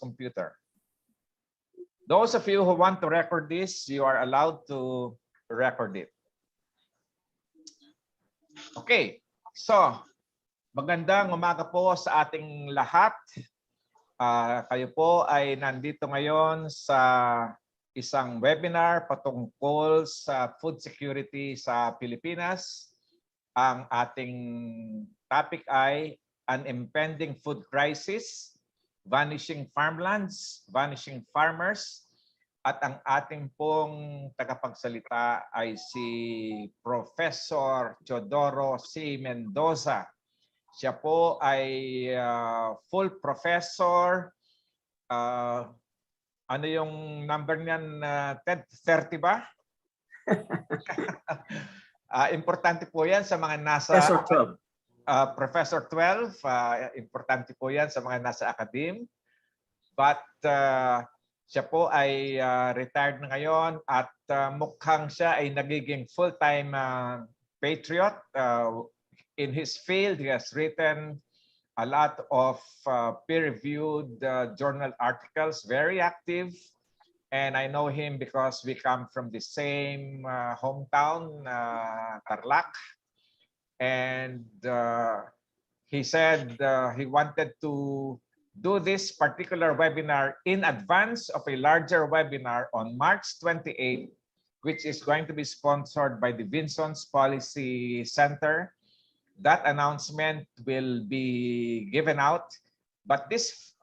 computer. Those of you who want to record this, you are allowed to record it. Okay, so magandang umaga po sa ating lahat. Kayo po ay nandito ngayon sa isang webinar patungkol sa food security sa Pilipinas. Ang ating topic ay an impending food crisis, vanishing farmlands, vanishing farmers, at ang ating pong tagapagsalita ay si Professor Teodoro C. Mendoza. Siya po ay full professor. Ano yung number niyan, Ted? 30 ba? Importante po yan sa mga nasa... Professor 12. Professor 12, importante po yan sa mga nasa academe. But siya po ay retired na ngayon at mukhang siya ay nagiging full-time patriot. In his field, he has written a lot of peer-reviewed journal articles, very active. And I know him because we come from the same hometown, Tarlac. And he said he wanted to do this particular webinar in advance of a larger webinar on March 28, which is going to be sponsored by the Vinson's Policy Center. That announcement will be given out, but this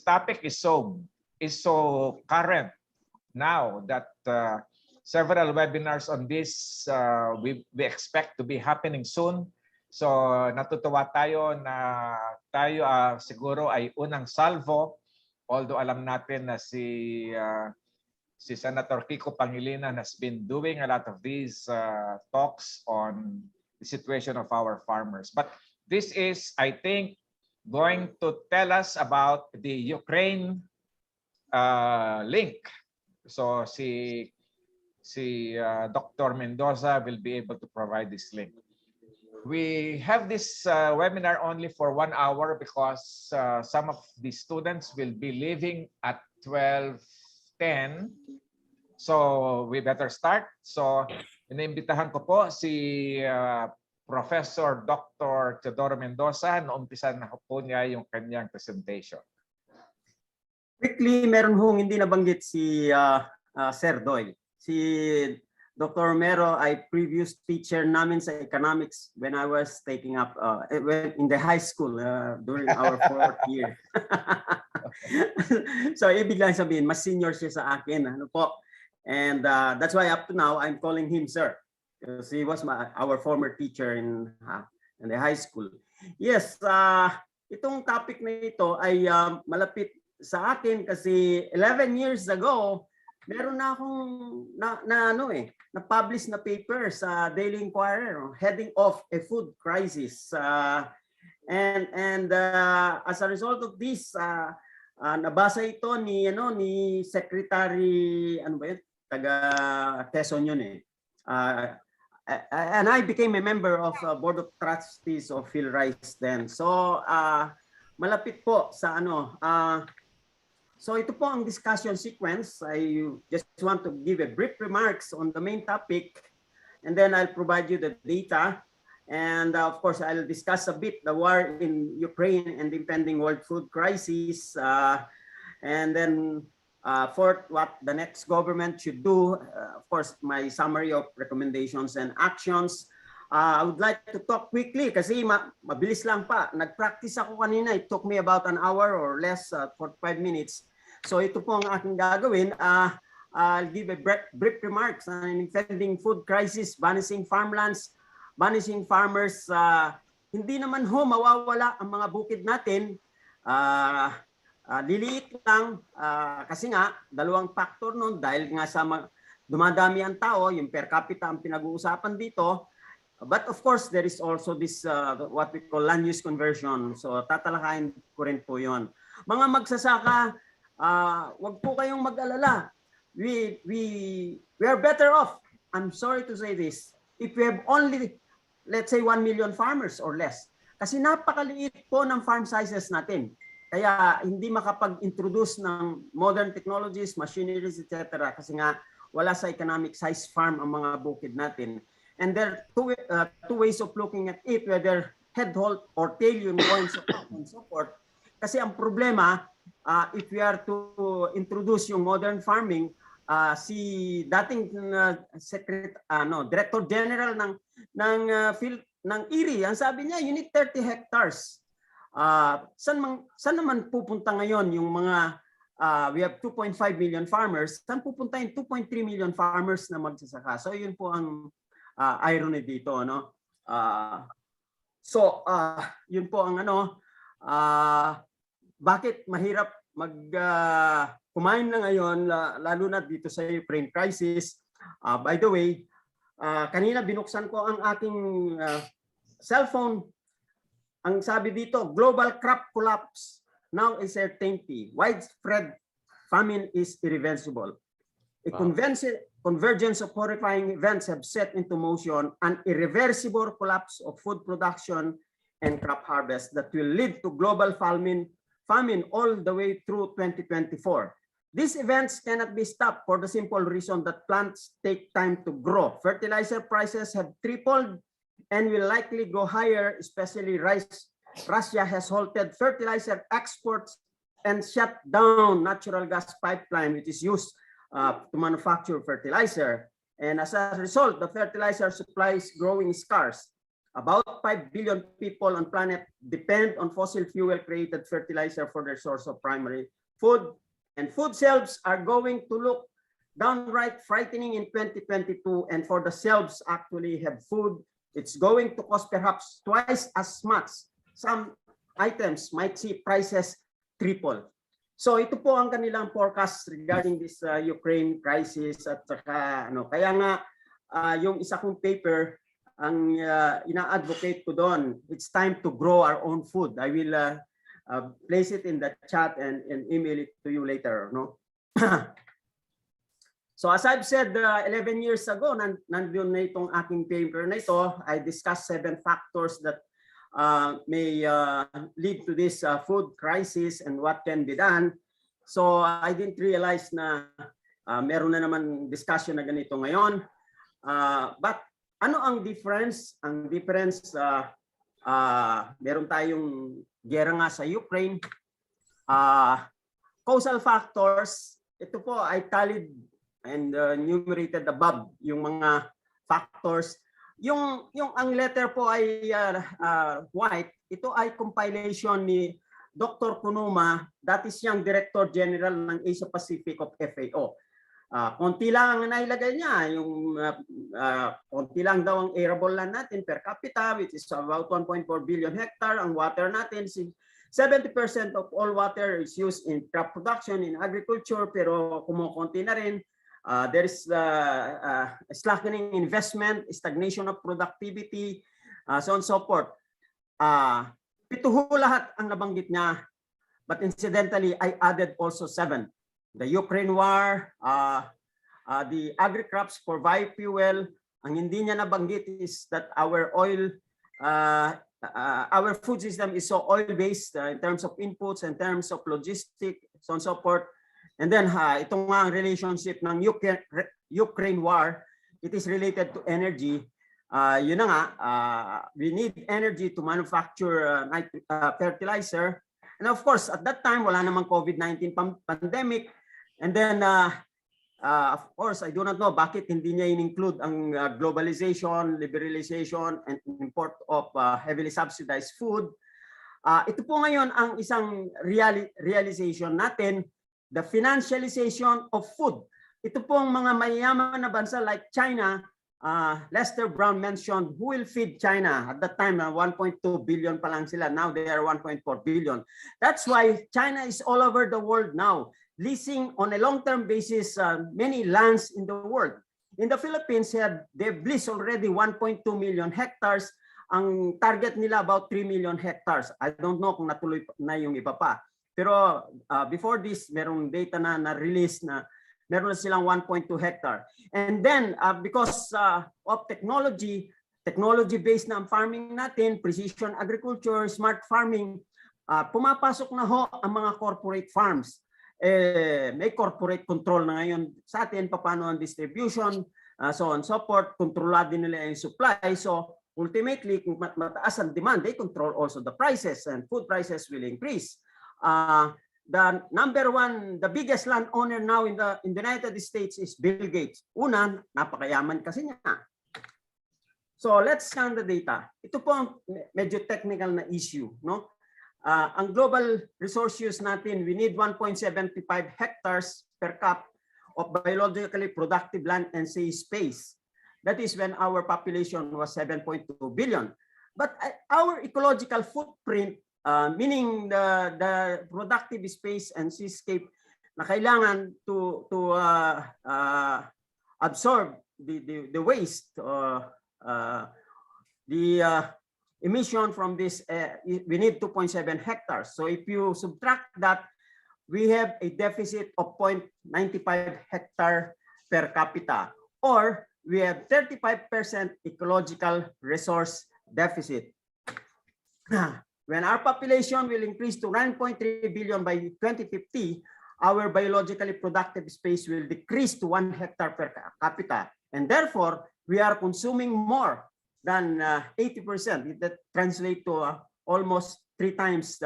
topic is so current now that several webinars on this we expect to be happening soon. So natutuwa tayo na tayo siguro ay unang salvo, although alam natin na si Senator Kiko Pangilinan has been doing a lot of these talks on the situation of our farmers. But this is, I think, going to tell us about the Ukraine link. So si Dr. Mendoza will be able to provide this link. We have this webinar only for 1 hour because some of the students will be leaving at 12:10. So we better start. So inimbitahan ko po si Professor Dr. Teodoro Mendoza na umpisan na po niya yung kanyang presentation. Quickly, meron hong hindi nabanggit si Sir Doy. Si Dr. Romero ay previous teacher namin sa economics when I was taking up in the high school during our 4th year. So ibig lang sabihin, mas senior siya sa akin. Ano po? And that's why up to now, I'm calling him sir. Because he was our former teacher in the high school. Yes, itong topic na ito ay malapit sa akin kasi 11 years ago, meron na akong na-publish na paper sa Daily Inquirer heading off a food crisis. And as a result of this, nabasa ito ni Secretary taga Quezon yun eh. And I became a member of Board of Trustees of PhilRice then. So malapit po sa so ito po ang discussion sequence. I just want to give a brief remarks on the main topic and then I'll provide you the data. And of course, I'll discuss a bit the war in Ukraine and the impending world food crisis. And then fourth, what the next government should do. Of course, my summary of recommendations and actions. I would like to talk quickly kasi mabilis lang pa. Nag-practice ako kanina. It took me about an hour or less, 45 minutes. So ito po ang aking gagawin. I'll give a brief remarks on impending food crisis, vanishing farmlands, vanishing farmers. Hindi naman mawawala ang mga bukid natin. Liliit lang kasi nga dalawang factor nun dahil nga sa dumadami ang tao, yung per capita ang pinag-uusapan dito. But of course, there is also this what we call land use conversion. So tatalakayin ko rin po yun. Mga magsasaka, wag po kayong mag-alala. We are better off. I'm sorry to say this. If we have only, let's say 1 million farmers or less. Kasi napakaliit po ng farm sizes natin. kaya hindi makapag-introduce ng modern technologies, machineries, etc. Kasi nga wala sa economic size farm ang mga bukid natin. And there are two ways of looking at it, whether head halt or tail yun and so forth. Kasi ang problema, if we are to introduce yung modern farming, si dating Director General ng field ng IRI, ang sabi niya, you need 30 hectares. Saan naman pupunta ngayon yung mga we have 2.5 million farmers, saan pupunta yung 2.3 million farmers na magsasaka? So yun po ang irony dito, no? Yun po ang bakit mahirap kumain na ngayon, lalo na dito sa Ukraine crisis. By the way, kanina binuksan ko ang aking cellphone. Ang sabi dito, global crop collapse now is certainty. Widespread famine is irreversible. A convergence of horrifying events have set into motion an irreversible collapse of food production and crop harvest that will lead to global famine all the way through 2024. These events cannot be stopped for the simple reason that plants take time to grow. Fertilizer prices have tripled and will likely go higher, especially rice. Russia has halted fertilizer exports and shut down natural gas pipeline, which is used to manufacture fertilizer. And as a result, the fertilizer supply is growing scarce. About 5 billion people on planet depend on fossil fuel created fertilizer for their source of primary food. And food shelves are going to look downright frightening in 2022. And for the shelves actually have food, it's going to cost perhaps twice as much. Some items might see prices triple. So ito po ang kanilang forecast regarding this Ukraine crisis at saka kaya nga yung isa kong paper ang ina-advocate ko doon, it's time to grow our own food. I will place it in the chat and email it to you later, no? So as I've said 11 years ago, nandun na itong aking paper na ito, I discussed 7 factors that may lead to this food crisis and what can be done. So I didn't realize na meron na naman discussion na ganito ngayon. But ano ang difference? Ang difference, meron tayong gera nga sa Ukraine. Causal factors, ito po ay tallied and enumerated above yung mga factors. Yung ang letter po ay white, ito ay compilation ni Dr. Kunuma, that is yung Director General ng Asia Pacific of FAO. Konti lang ang nailagay niya, yung konti lang daw ang arable land natin per capita, which is about 1.4 billion hectare. Ang water natin, 70% of all water is used in crop production, in agriculture, pero kumukunti na rin. There is slackening investment, stagnation of productivity, so on and so forth. Pito lahat ang nabanggit niya, but incidentally, I added also 7. The Ukraine war, the agri-crops for biofuel. Ang hindi niya nabanggit is that our food system is so oil-based in terms of inputs, in terms of logistics, so on and so forth. And then itong nga ang relationship ng Ukraine war, it is related to energy. Yun na nga, we need energy to manufacture fertilizer. And of course, at that time, wala namang COVID-19 pandemic. And then, of course, I do not know bakit hindi niya in-include ang globalization, liberalization, and import of heavily subsidized food. Ito po ngayon ang isang realization natin, the financialization of food. Ito pong mga mayayaman na bansa like China, Lester Brown mentioned, who will feed China? At that time, 1.2 billion pa lang sila. Now they are 1.4 billion. That's why China is all over the world now, leasing on a long-term basis many lands in the world. In the Philippines, they've leased already 1.2 million hectares. Ang target nila about 3 million hectares. I don't know kung natuloy na yung iba pa. Pero before this, merong data na na-release na meron na silang 1.2 hectare. And then, because of technology-based na ang farming natin, precision agriculture, smart farming, pumapasok na ho ang mga corporate farms. May corporate control na ngayon sa atin, paano ang distribution, so on and so forth, kontrolado nila yung supply. So ultimately, kung mataas ang demand, they control also the prices and food prices will increase. The number one, the biggest landowner now in the United States is Bill Gates. Una, napakayaman kasi niya. So let's scan the data. Ito po ang medyo technical na issue, no? Ang global resource use natin, we need 1.75 hectares per cap of biologically productive land and sea space. That is when our population was 7.2 billion. But our ecological footprint, meaning the productive space and seascape na kailangan to absorb the waste, emission from this, we need 2.7 hectares. So if you subtract that, we have a deficit of 0.95 hectare per capita, or we have 35% ecological resource deficit. When our population will increase to 9.3 billion by 2050, our biologically productive space will decrease to 1 hectare per capita. And therefore, we are consuming more than 80%. That translates to almost 3 times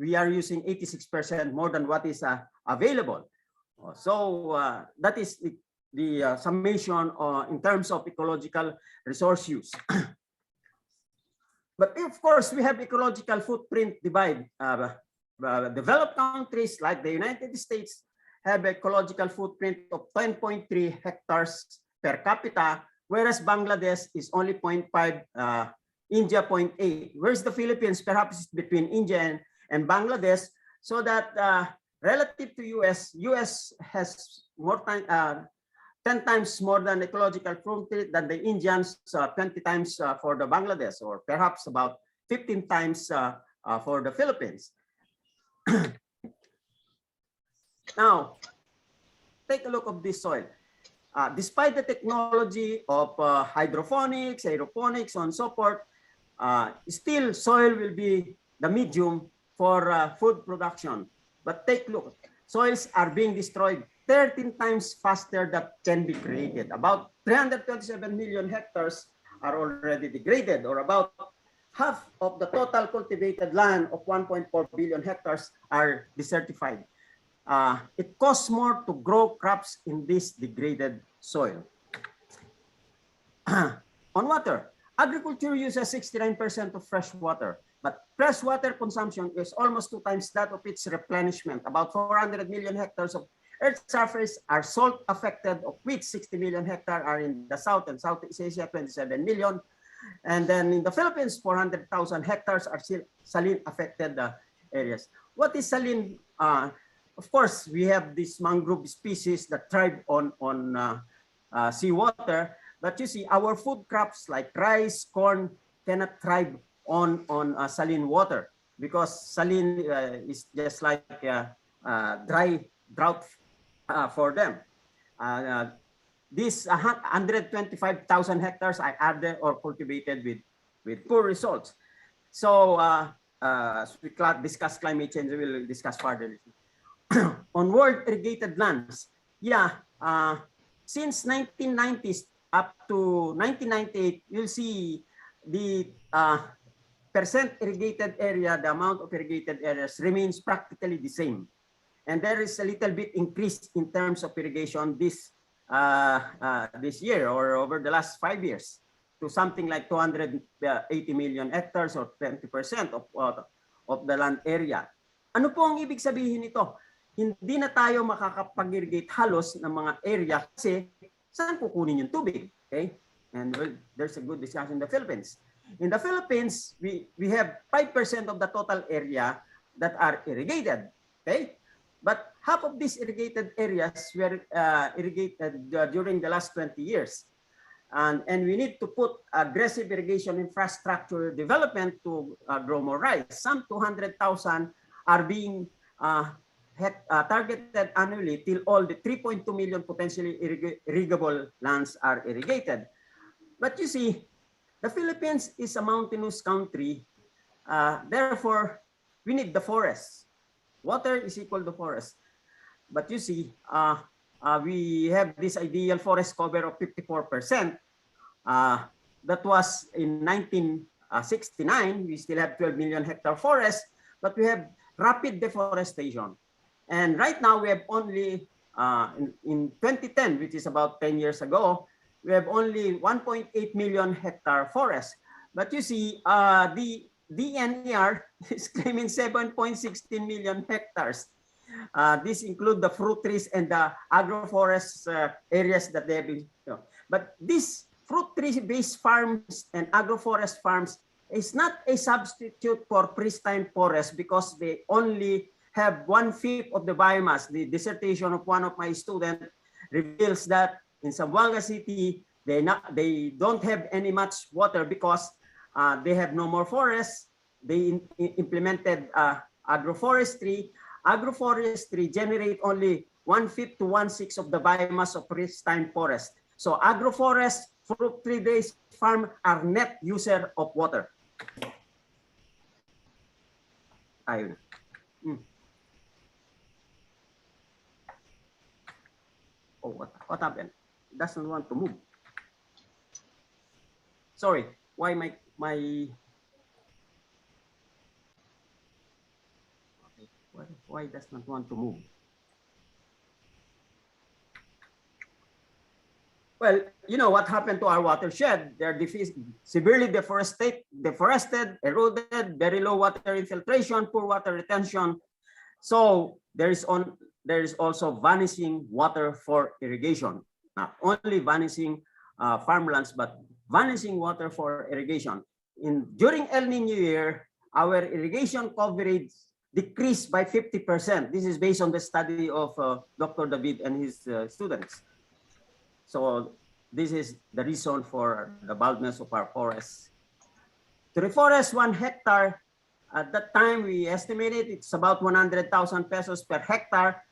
we are using 86% more than what is available. So that is the summation in terms of ecological resource use. But of course, we have ecological footprint divide. Developed countries like the United States have ecological footprint of 10.3 hectares per capita, whereas Bangladesh is only 0.5, India 0.8. Where's the Philippines? Perhaps between India and Bangladesh, so that relative to US has more time, 10 times more than ecological footprint than the Indians, 20 times for the Bangladesh, or perhaps about 15 times for the Philippines. Now, take a look of this soil. Despite the technology of hydroponics, aeroponics, and so forth, still soil will be the medium for food production. But take a look, soils are being destroyed 13 times faster than can be created. About 327 million hectares are already degraded, or about half of the total cultivated land of 1.4 billion hectares are desertified. It costs more to grow crops in this degraded soil. On water, agriculture uses 69% of fresh water, but fresh water consumption is almost 2 times that of its replenishment. About 400 million hectares of Earth's surface are salt affected, of which 60 million hectares are in the South and Southeast Asia, 27 million. And then in the Philippines, 400,000 hectares are saline affected areas. What is saline? Of course, we have these mangrove species that thrive on seawater, but you see, our food crops like rice, corn cannot thrive on saline water, because saline is just like drought for them. These 125,000 hectares are added or cultivated with poor results. So as we discuss climate change, we will discuss further. On world irrigated lands, since 1990s up to 1998, you'll see the percent irrigated area, the amount of irrigated areas remains practically the same. And there is a little bit increase in terms of irrigation this year, or over the last 5 years, to something like 280 million hectares, or 20% of the land area. Ano po ang ibig sabihin nito? Hindi na tayo makakapag-irrigate halos ng mga area kasi saan kukunin yung tubig? Okay? And well, there's a good discussion in the Philippines. In the Philippines, we have 5% of the total area that are irrigated. Okay? But half of these irrigated areas were irrigated during the last 20 years. And we need to put aggressive irrigation infrastructure development to grow more rice. Some 200,000 are being targeted annually till all the 3.2 million potentially irrigable lands are irrigated. But you see, the Philippines is a mountainous country, Therefore, we need the forest. Water is equal to forest. But you see, we have this ideal forest cover of 54%. That was in 1969. We still have 12 million hectare forest, but we have rapid deforestation. And right now we have only, in 2010, which is about 10 years ago, we have only 1.8 million hectare forest. But you see, the DNER is claiming 7.16 million hectares. This include the fruit trees and the agroforest areas that they have been. But these fruit tree-based farms and agroforest farms is not a substitute for pristine forest because they only have 1/5 of the biomass. The dissertation of one of my students reveals that in Zamboanga City, they don't have any much water because they have no more forests. They implemented agroforestry. Agroforestry generate only 1/5 to 1/6 of the biomass of pristine forest. So agroforest, fruit tree-based farm are net user of water. Ayun. Oh, what happened? It doesn't want to move. Sorry, why my why does not want to move? Well, you know what happened to our watershed? They're severely deforested, eroded, very low water infiltration, poor water retention. So there is also vanishing water for irrigation. Not only vanishing farmlands, but vanishing water for irrigation. During El Nino year, our irrigation coverage decreased by 50%. This is based on the study of Dr. David and his students. So this is the reason for the baldness of our forests. To reforest 1 hectare, at that time we estimated it's about 100,000 pesos per hectare,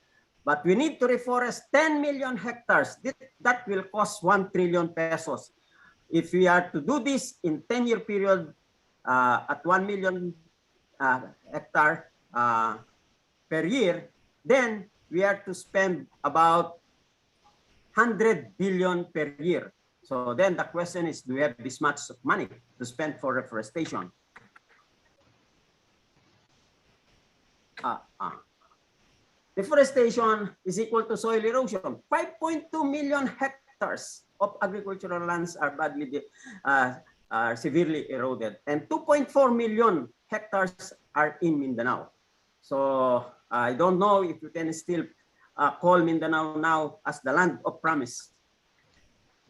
but we need to reforest 10 million hectares. That will cost 1 trillion pesos. If we are to do this in 10-year period at 1 million hectare per year, then we are to spend about 100 billion per year. So then the question is, do we have this much money to spend for reforestation? Deforestation is equal to soil erosion. 5.2 million hectares of agricultural lands are are severely eroded, and 2.4 million hectares are in Mindanao. So I don't know if you can still call Mindanao now as the land of promise.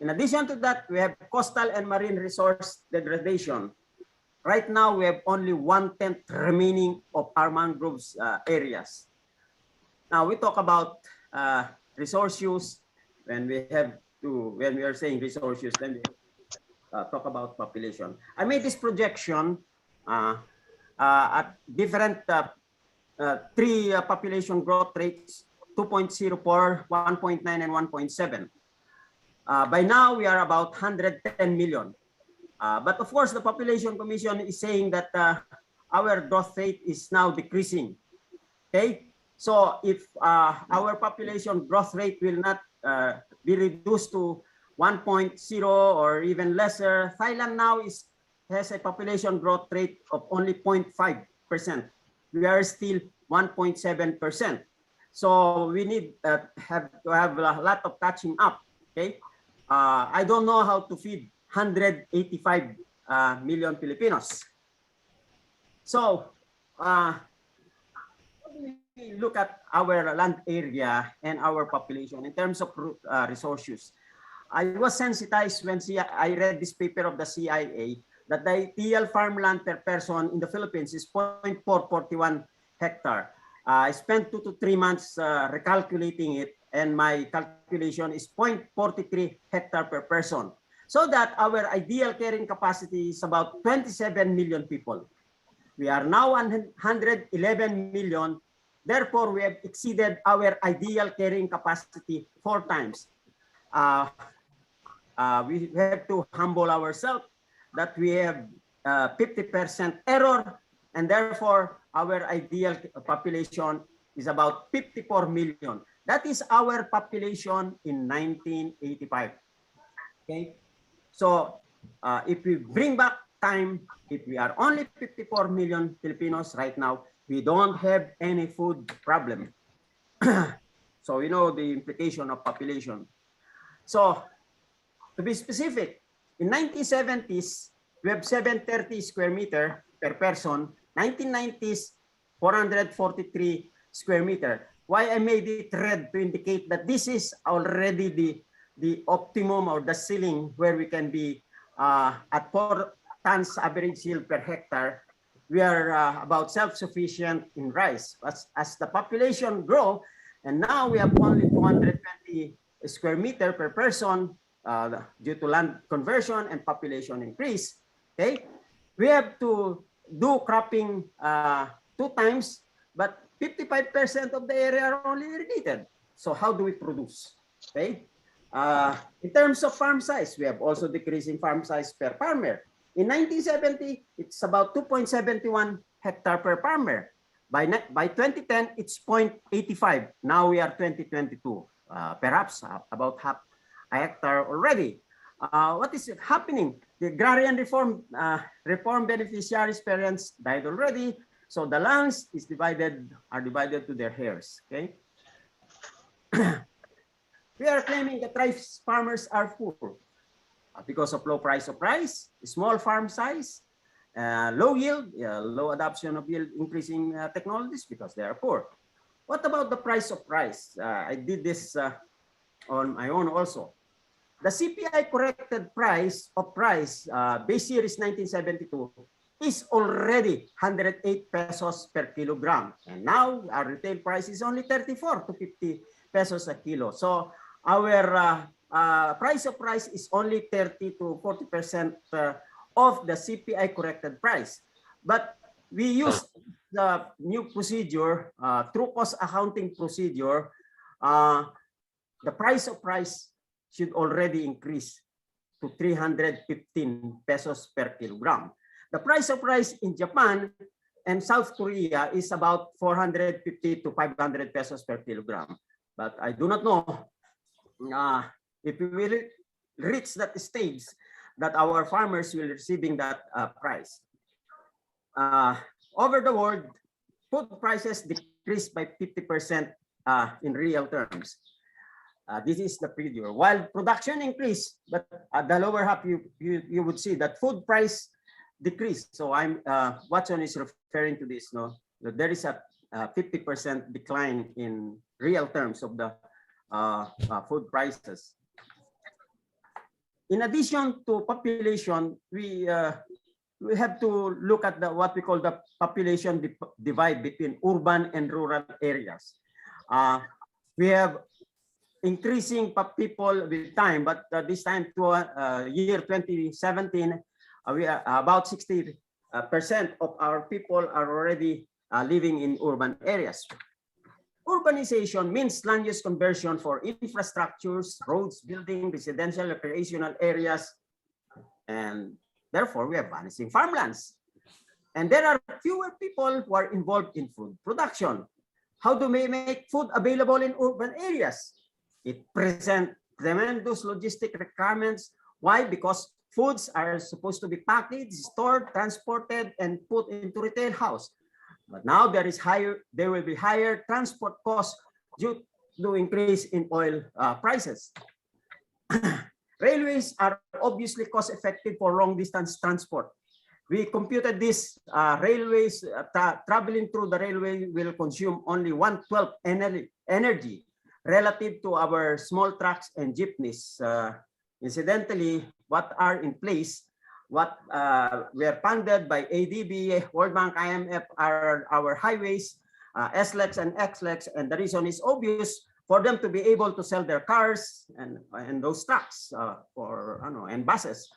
In addition to that, we have coastal and marine resource degradation. Right now, we have only 1/10 remaining of our mangroves areas. Now we talk about resource use. When we are saying resource use, then we talk about population. I made this projection at different three population growth rates: 2.04, 1.9, and 1.7. By now, we are about 110 million. But of course, the Population Commission is saying that our growth rate is now decreasing. Okay, so if our population growth rate will not be reduced to 1.0 or even lesser, Thailand now has a population growth rate of only 0.5%. We are still 1.7%. So we need to have a lot of catching up. Okay, I don't know how to feed 185 million Filipinos. So look at our land area and our population in terms of resource use. I was sensitized when I read this paper of the CIA that the ideal farmland per person in the Philippines is 0.441 hectare. I spent 2 to 3 months recalculating it, and my calculation is 0.43 hectare per person. So that our ideal carrying capacity is about 27 million people. We are now 111 million. Therefore, we have exceeded our ideal carrying capacity 4 times. We have to humble ourselves that we have 50% error and therefore our ideal population is about 54 million. That is our population in 1985. Okay, so if we bring back time, if we are only 54 million Filipinos right now, we don't have any food problem. So you know the implication of population. So to be specific, in 1970s, we have 730 square meter per person. 1990s, 443 square meter. Why I made it red to indicate that this is already the optimum or the ceiling where we can be at 4 tons average yield per hectare. We are about self-sufficient in rice. As the population grow, and now we have only 220 square meter per person due to land conversion and population increase. Okay, we have to do cropping 2 times, but 55% of the area are only irrigated. So how do we produce? Okay, in terms of farm size, we have also decreasing farm size per farmer. In 1970, it's about 2.71 hectare per farmer. By 2010, it's 0.85. Now we are 2022, perhaps about half a hectare already. What is happening? The agrarian reform beneficiaries' parents died already, so the lands are divided to their heirs. Okay, we are claiming that rice farmers are poor because of low price of rice, small farm size, low yield, low adoption of yield increasing technologies because they are poor. What about the price of rice? I did this on my own also. The CPI corrected price of rice base year is 1972 is already 108 pesos per kilogram. And now our retail price is only 34 to 50 pesos a kilo. So our price of rice is only 30 to 40% of the CPI corrected price. But we use the new procedure, through cost accounting procedure, the price of rice should already increase to 315 pesos per kilogram. The price of rice in Japan and South Korea is about 450 to 500 pesos per kilogram. But I do not know if we will reach that stage that our farmers will receiving that price. Over the world, food prices decreased by 50% in real terms. This is the preview. While production increased, but at the lower half, you would see that food price decreased. So Watson is referring to this. No, that there is a 50% decline in real terms of the food prices. In addition to population, we have to look at what we call the population divide between urban and rural areas. We have increasing people with time, but this time to year 2017, we are about 60% of our people are already living in urban areas. Urbanization means land use conversion for infrastructures, roads, building, residential, recreational areas, and therefore we have vanishing farmlands. And there are fewer people who are involved in food production. How do we make food available in urban areas? It presents tremendous logistic requirements. Why? Because foods are supposed to be packaged, stored, transported, and put into retail house. But now there will be higher transport costs due to increase in oil prices. Railways are obviously cost effective for long distance transport. We computed this, railways, traveling through the railway will consume only 1/12 energy relative to our small trucks and jeepneys. Incidentally, what are in place, what were funded by ADB, World Bank, IMF are our highways, SLEX and XLEX, and the reason is obvious for them to be able to sell their cars and those trucks and buses.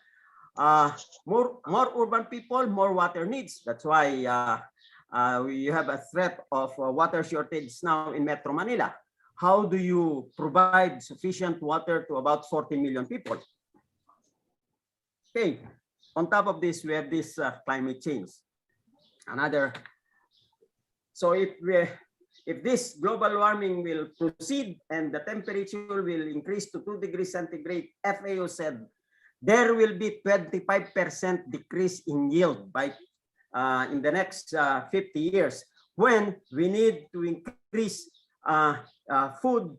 More urban people, more water needs. That's why we have a threat of water shortage now in Metro Manila. How do you provide sufficient water to about 40 million people? Okay. On top of this, we have this climate change. another. So if this global warming will proceed and the temperature will increase to 2 degrees centigrade, FAO said there will be 25% decrease in yield by in the next 50 years, when we need to increase food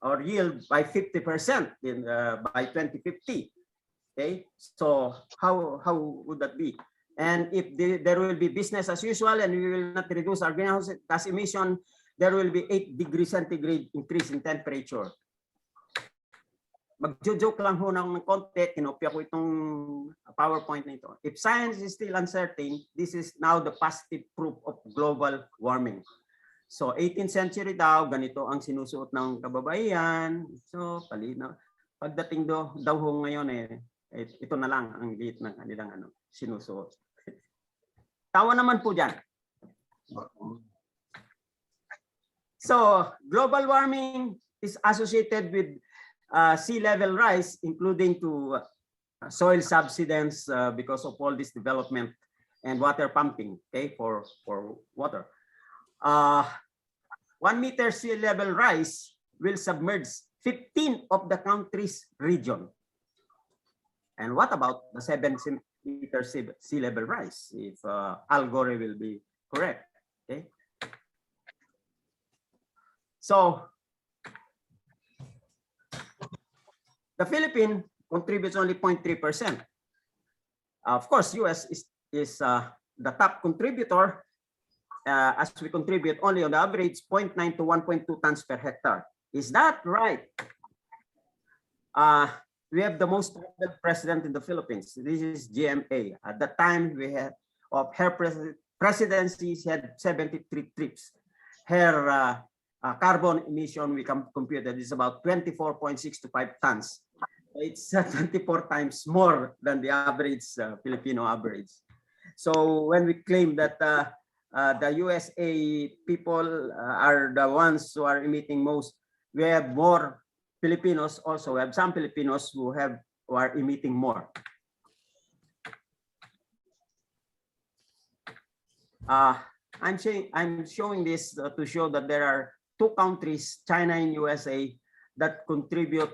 or yield by 50% by 2050. Okay, so how would that be? And if there will be business as usual and we will not reduce our greenhouse gas emission, there will be 8 degrees centigrade increase in temperature. Mag-joke lang ho ng konti, kinopya ko itong PowerPoint na ito. If science is still uncertain, this is now the positive proof of global warming. So 18th century daw, ganito ang sinusuot ng kababaihan. So palinaw. Pagdating daw ho ngayon ito na lang ang liit ng kanilang sinusuot. Tawa naman po dyan. So global warming is associated with sea level rise, including to soil subsidence because of all this development and water pumping, okay, for water. 1 meter sea level rise will submerge 15 of the country's region. And what about the 7 meter sea level rise, if Al Gore will be correct? Okay. So the Philippines contributes only 0.3%. Of course, US is the top contributor, as we contribute only on the average 0.9 to 1.2 tons per hectare. Is that right? We have the most traveled president in the Philippines. This is GMA. At the time we had of her presidency, she had 73 trips. Her carbon emission, we can compute that is about 24.6 to 5 tons. It's 24 times more than the average Filipino average. So when we claim that the USA people are the ones who are emitting most, we have more Filipinos also. We have some Filipinos who are emitting more. I'm showing this to show that there are 2 countries, China and USA, that contribute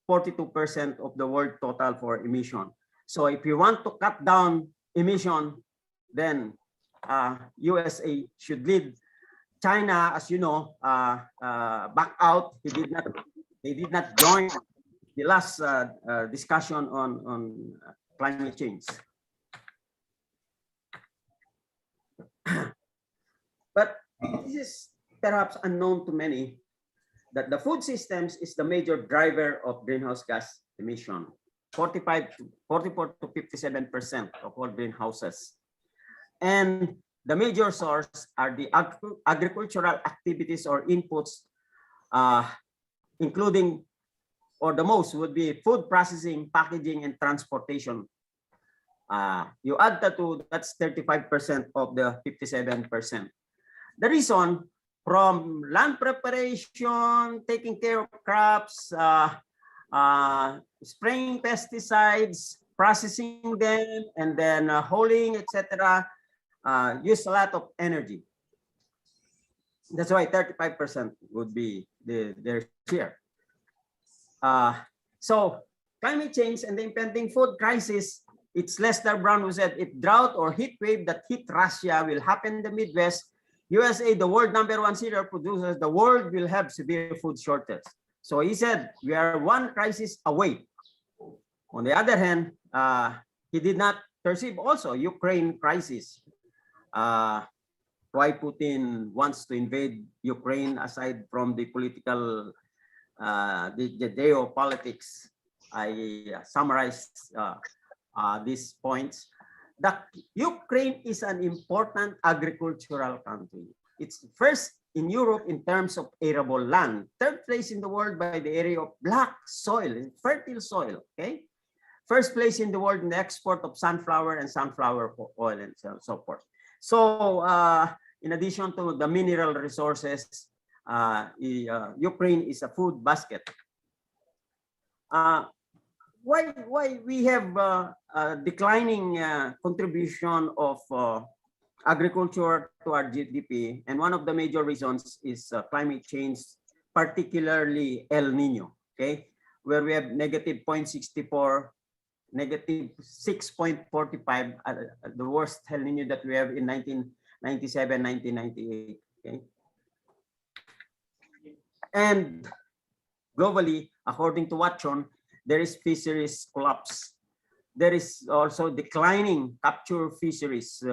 42% of the world total for emission. So if you want to cut down emission, then USA should lead. China, as you know, back out. They did not join the last discussion on climate change. But this is perhaps unknown to many, that the food systems is the major driver of greenhouse gas emission. 44 to 57% of all greenhouses. And the major source are the agricultural activities or inputs, including, or the most would be food processing, packaging, and transportation. You add that to, that's 35% of the 57%. The reason, from land preparation, taking care of crops, spraying pesticides, processing them, and then hauling, etc., use a lot of energy. That's why 35% would be their share. So climate change and the impending food crisis, it's Lester Brown who said, if drought or heat wave that hit Russia will happen in the Midwest, USA, the world #1 cereal producers, the world will have severe food shortage. So he said, we are one crisis away. On the other hand, he did not perceive also Ukraine crisis. Why Putin wants to invade Ukraine, aside from the political, the geopolitics. I summarized these points. That Ukraine is an important agricultural country. It's first in Europe in terms of arable land, 3rd place in the world by the area of black soil, fertile soil, okay? 1st place in the world in the export of sunflower and sunflower oil and so forth. So in addition to the mineral resources, Ukraine is a food basket. Why we have a declining contribution of agriculture to our GDP, and one of the major reasons is climate change, particularly El Nino, okay, where we have negative 0.64, negative 6.45, the worst El Nino that we have in 1997, 1998, okay. And globally, according to Watson, there is fisheries collapse. There is also declining capture fisheries.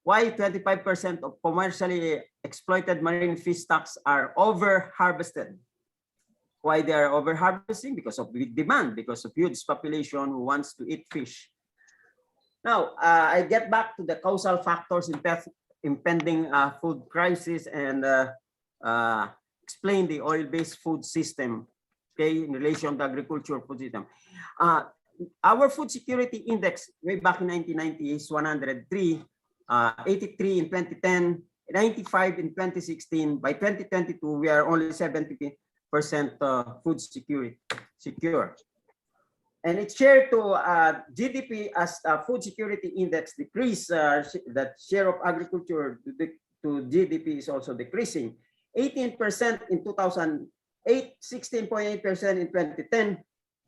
Why 25% of commercially exploited marine fish stocks are over-harvested? Why they are over-harvesting? Because of big demand, because of huge population who wants to eat fish. Now, I get back to the causal factors impending food crisis and explain the oil-based food system, okay, in relation to agriculture food system. Our food security index way back in 1990 is 103, 83 in 2010, 95 in 2016. By 2022, we are only 70% food secure. And it's shared to GDP as food security index decrease, that share of agriculture to GDP is also decreasing. 18% in 2008, 16.8% in 2010,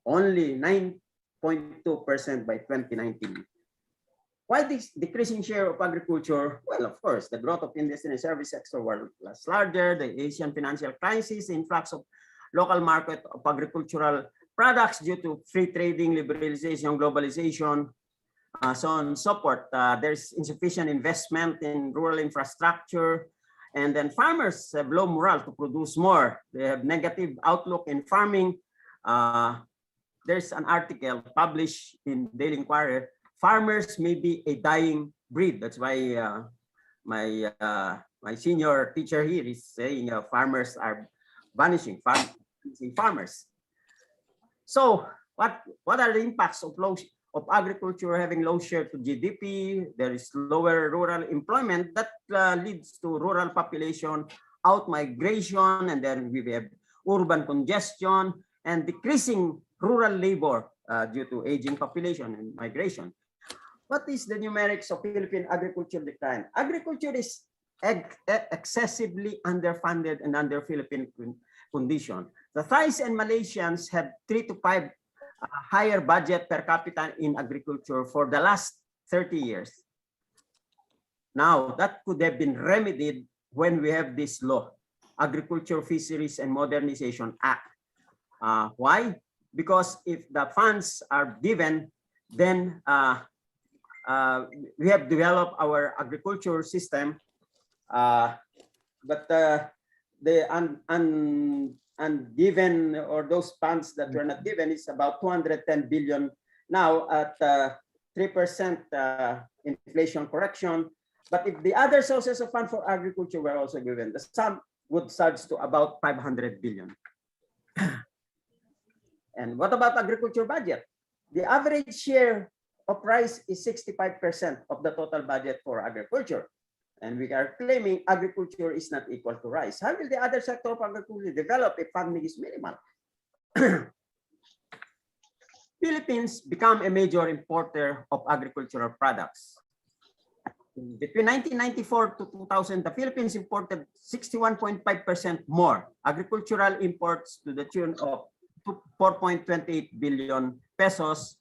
only 9.2% by 2019. Why this decreasing share of agriculture? Well, of course, the growth of industry and service sector was larger, the Asian financial crisis, influx of local market of agricultural products due to free trading, liberalization, globalization, so on and so forth. There's insufficient investment in rural infrastructure, and then farmers have low morale to produce more. They have negative outlook in farming. There's an article published in Daily Inquirer, farmers may be a dying breed. That's why my senior teacher here is saying farmers are vanishing, farmers. So what are the impacts of agriculture having low share to GDP? There is lower rural employment that leads to rural population out-migration, and then we have urban congestion and decreasing rural labor due to aging population and migration. What is the numerics of Philippine agriculture decline? Agriculture is excessively underfunded and under Philippine condition. The Thais and Malaysians have 3 to 5 higher budget per capita in agriculture for the last 30 years. Now, that could have been remedied when we have this law, Agriculture, Fisheries, and Modernization Act. Why? Because if the funds are given, then we have developed our agriculture system, but the ungiven or those funds that were not given is about 210 billion now at 3% inflation correction. But if the other sources of fund for agriculture were also given, the sum would surge to about 500 billion. And what about agriculture budget? The average share of rice is 65% of the total budget for agriculture. And we are claiming agriculture is not equal to rice. How will the other sector of agriculture develop if funding is minimal? Philippines become a major importer of agricultural products. Between 1994 to 2000, the Philippines imported 61.5% more agricultural imports to the tune of 4.28 billion pesos,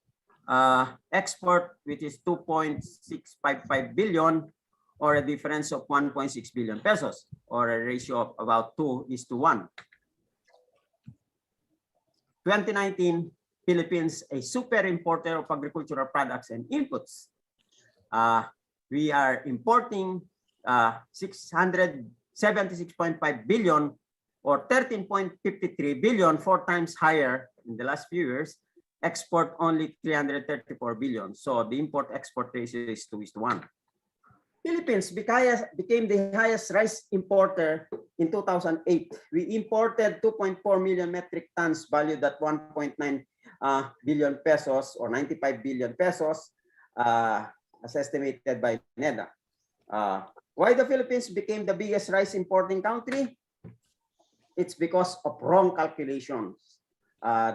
export, which is 2.655 billion, or a difference of 1.6 billion pesos, or a ratio of about 2:1. 2019, Philippines, a super importer of agricultural products and inputs. We are importing 676.5 billion or 13.53 billion, 4 times higher in the last few years. Export only 334 billion. So the import-export ratio is 2:1. Philippines became the highest rice importer in 2008. We imported 2.4 million metric tons valued at 1.9 billion pesos or 95 billion pesos as estimated by NEDA. Why the Philippines became the biggest rice importing country? It's because of wrong calculations.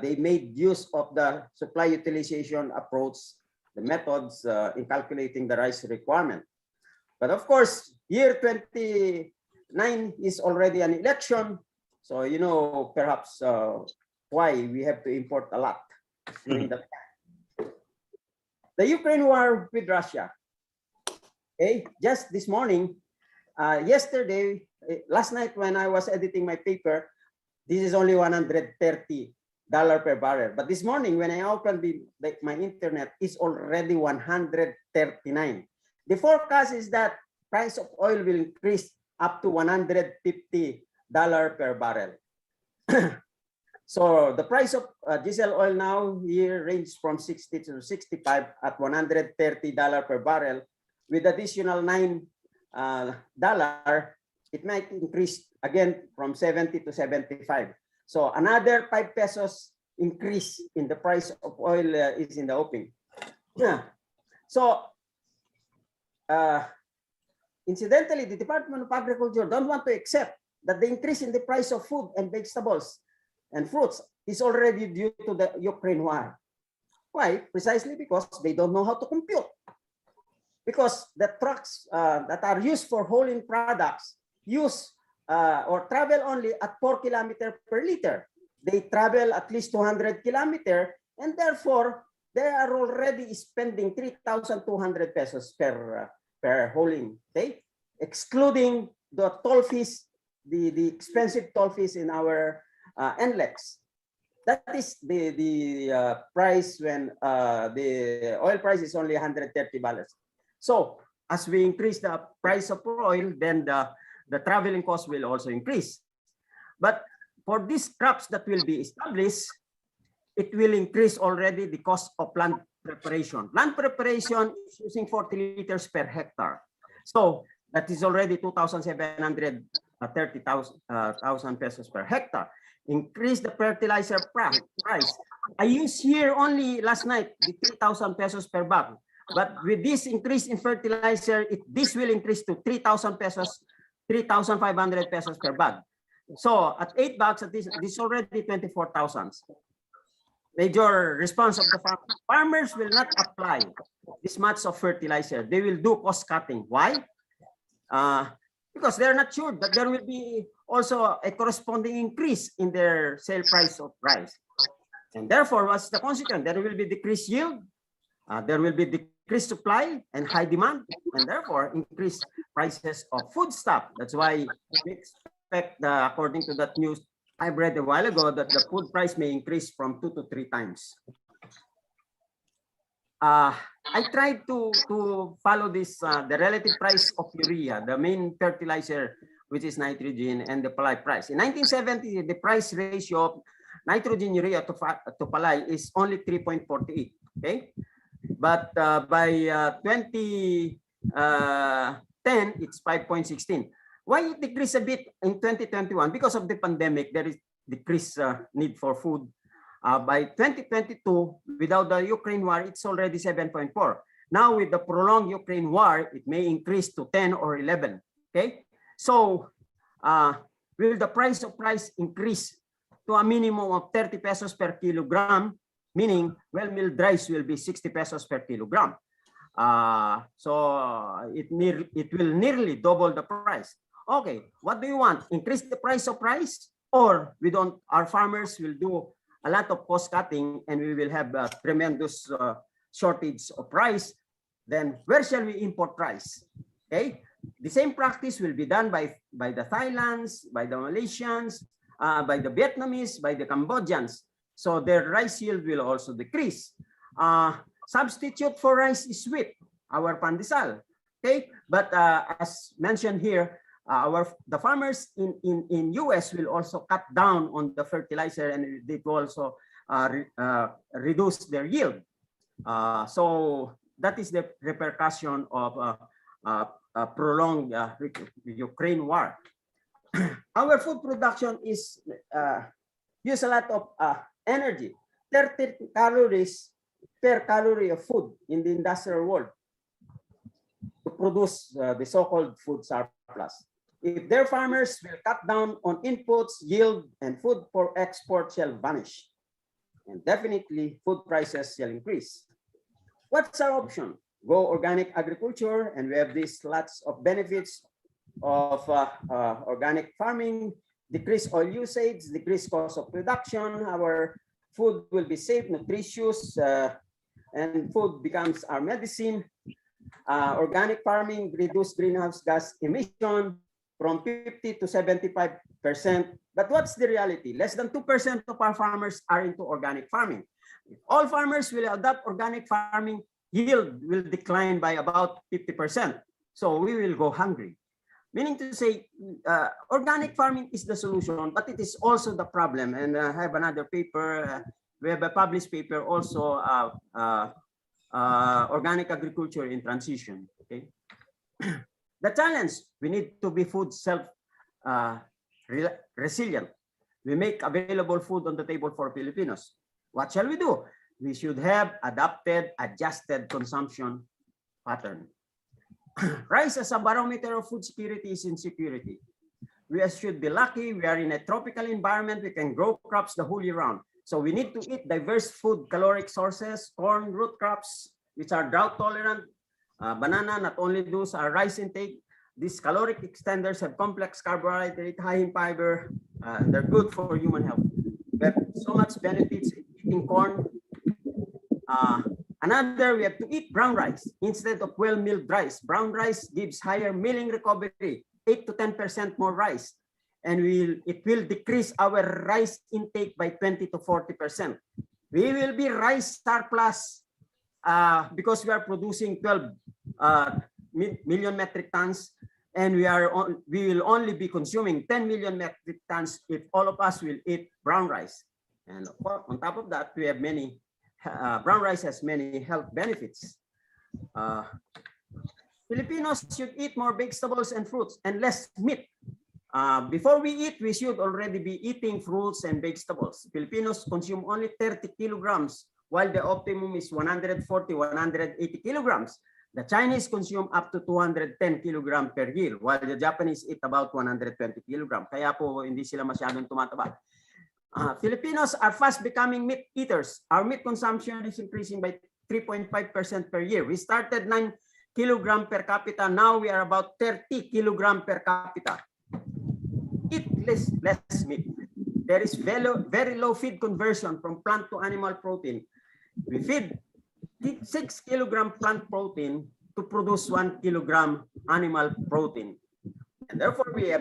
They made use of the supply utilization approach, the methods in calculating the rice requirement. But of course, year 29 is already an election. So, you know, perhaps why we have to import a lot during that time. The Ukraine war with Russia. Okay, just this morning, yesterday, last night when I was editing my paper, this is only $130 per barrel. But this morning, when I opened my internet, it's already 139. The forecast is that price of oil will increase up to $150 per barrel. So the price of diesel oil now here ranges from 60 to 65 at $130 per barrel. With additional $9, it might increase again from 70 to 75. So another 5 pesos increase in the price of oil is in the open. So incidentally, the Department of Agriculture don't want to accept that the increase in the price of food and vegetables and fruits is already due to the Ukraine war. Why? Precisely because they don't know how to compute. Because the trucks that are used for hauling products use or travel only at 4 kilometers per liter. They travel at least 200 kilometers, and therefore they are already spending 3,200 pesos per hauling, okay? Excluding the toll fees, the expensive toll fees in our NLEX. That is the price when the oil price is only $130. So as we increase the price of oil, then the traveling cost will also increase. But for these crops that will be established, it will increase already the cost of land preparation. Land preparation is using 40 liters per hectare. So that is already 2,730,000 pesos per hectare. Increase the fertilizer price. I used here only last night the 3,000 pesos per bag. But with this increase in fertilizer, this will increase to 3,000 pesos, 3,500 pesos per bag. So at 8 bags, this is already 24,000. Major response of the farmers will not apply this much of fertilizer. They will do cost cutting. Why? Because they're not sure that there will be also a corresponding increase in their sale price of rice. And therefore, what's the consequence? There will be decreased yield. There will be decreased supply and high demand, and therefore increased prices of foodstuff. That's why we expect, according to that news I read a while ago, that the food price may increase from 2 to 3 times. I tried to follow this, the relative price of urea, the main fertilizer, which is nitrogen, and the palay price. In 1970, the price ratio of nitrogen urea to palay is only 3.48. Okay, but by 2010, it's 5.16. Why it decreased a bit in 2021? Because of the pandemic, there is decreased need for food. By 2022, without the Ukraine war, it's already 7.4. Now with the prolonged Ukraine war, it may increase to 10 or 11. Okay, so will the price of rice increase to a minimum of 30 pesos per kilogram, meaning well-milled rice will be 60 pesos per kilogram. So it will nearly double the price. Okay, what do you want? Increase the price of rice, or our farmers will do a lot of cost cutting and we will have a tremendous shortage of rice? Then where shall we import rice? Okay, the same practice will be done by the Thailands, by the Malaysians, by the Vietnamese, by the Cambodians. So their rice yield will also decrease. Substitute for rice is wheat, our pandesal. Okay, but as mentioned here, the farmers in US will also cut down on the fertilizer, and it will also reduce their yield. So that is the repercussion of a prolonged Ukraine war. Our food production is use a lot of energy, 30 calories per calorie of food in the industrial world to produce the so-called food surplus. If their farmers will cut down on inputs, yield, and food for export shall vanish. And definitely food prices shall increase. What's our option? go organic agriculture, and we have these lots of benefits of organic farming, decrease oil usage, decrease cost of production. Our food will be safe, nutritious, and food becomes our medicine. Organic farming reduce greenhouse gas emission from 50 to 75%. But what's the reality? Less than 2% of our farmers are into organic farming. If all farmers will adopt organic farming, yield will decline by about 50%. So we will go hungry. Meaning to say, organic farming is the solution, but it is also the problem. And I have another paper, we have a published paper also, organic agriculture in transition. Okay. The challenge, we need to be food resilient. We make available food on the table for Filipinos. What shall we do? We should have adjusted consumption pattern. Rice as a barometer of food security is insecurity. We should be lucky. We are in a tropical environment. We can grow crops the whole year round. So we need to eat diverse food caloric sources, corn, root crops, which are drought tolerant. Banana, not only those are rice intake. These caloric extenders have complex carbohydrate, high in fiber. They're good for human health. We have so much benefits in eating corn. Another, we have to eat brown rice instead of well-milled rice. Brown rice gives higher milling recovery, 8 to 10% more rice. And it will decrease our rice intake by 20 to 40%. We will be rice surplus because we are producing 12 million metric tons, and we will only be consuming 10 million metric tons if all of us will eat brown rice. And on top of that, we have many, brown rice has many health benefits. Filipinos should eat more vegetables and fruits and less meat. Before we eat, we should already be eating fruits and vegetables. Filipinos consume only 30 kilograms, while the optimum is 140, 180 kilograms. The Chinese consume up to 210 kilograms per year, while the Japanese eat about 120 kilograms. Kaya po hindi sila masyadong tumataba. Filipinos are fast becoming meat eaters. Our meat consumption is increasing by 3.5% per year. We started 9 kilograms per capita. Now we are about 30 kilograms per capita. Eat less meat. There is very low feed conversion from plant to animal protein. We feed 6 kilogram plant protein to produce 1 kilogram animal protein. And therefore, they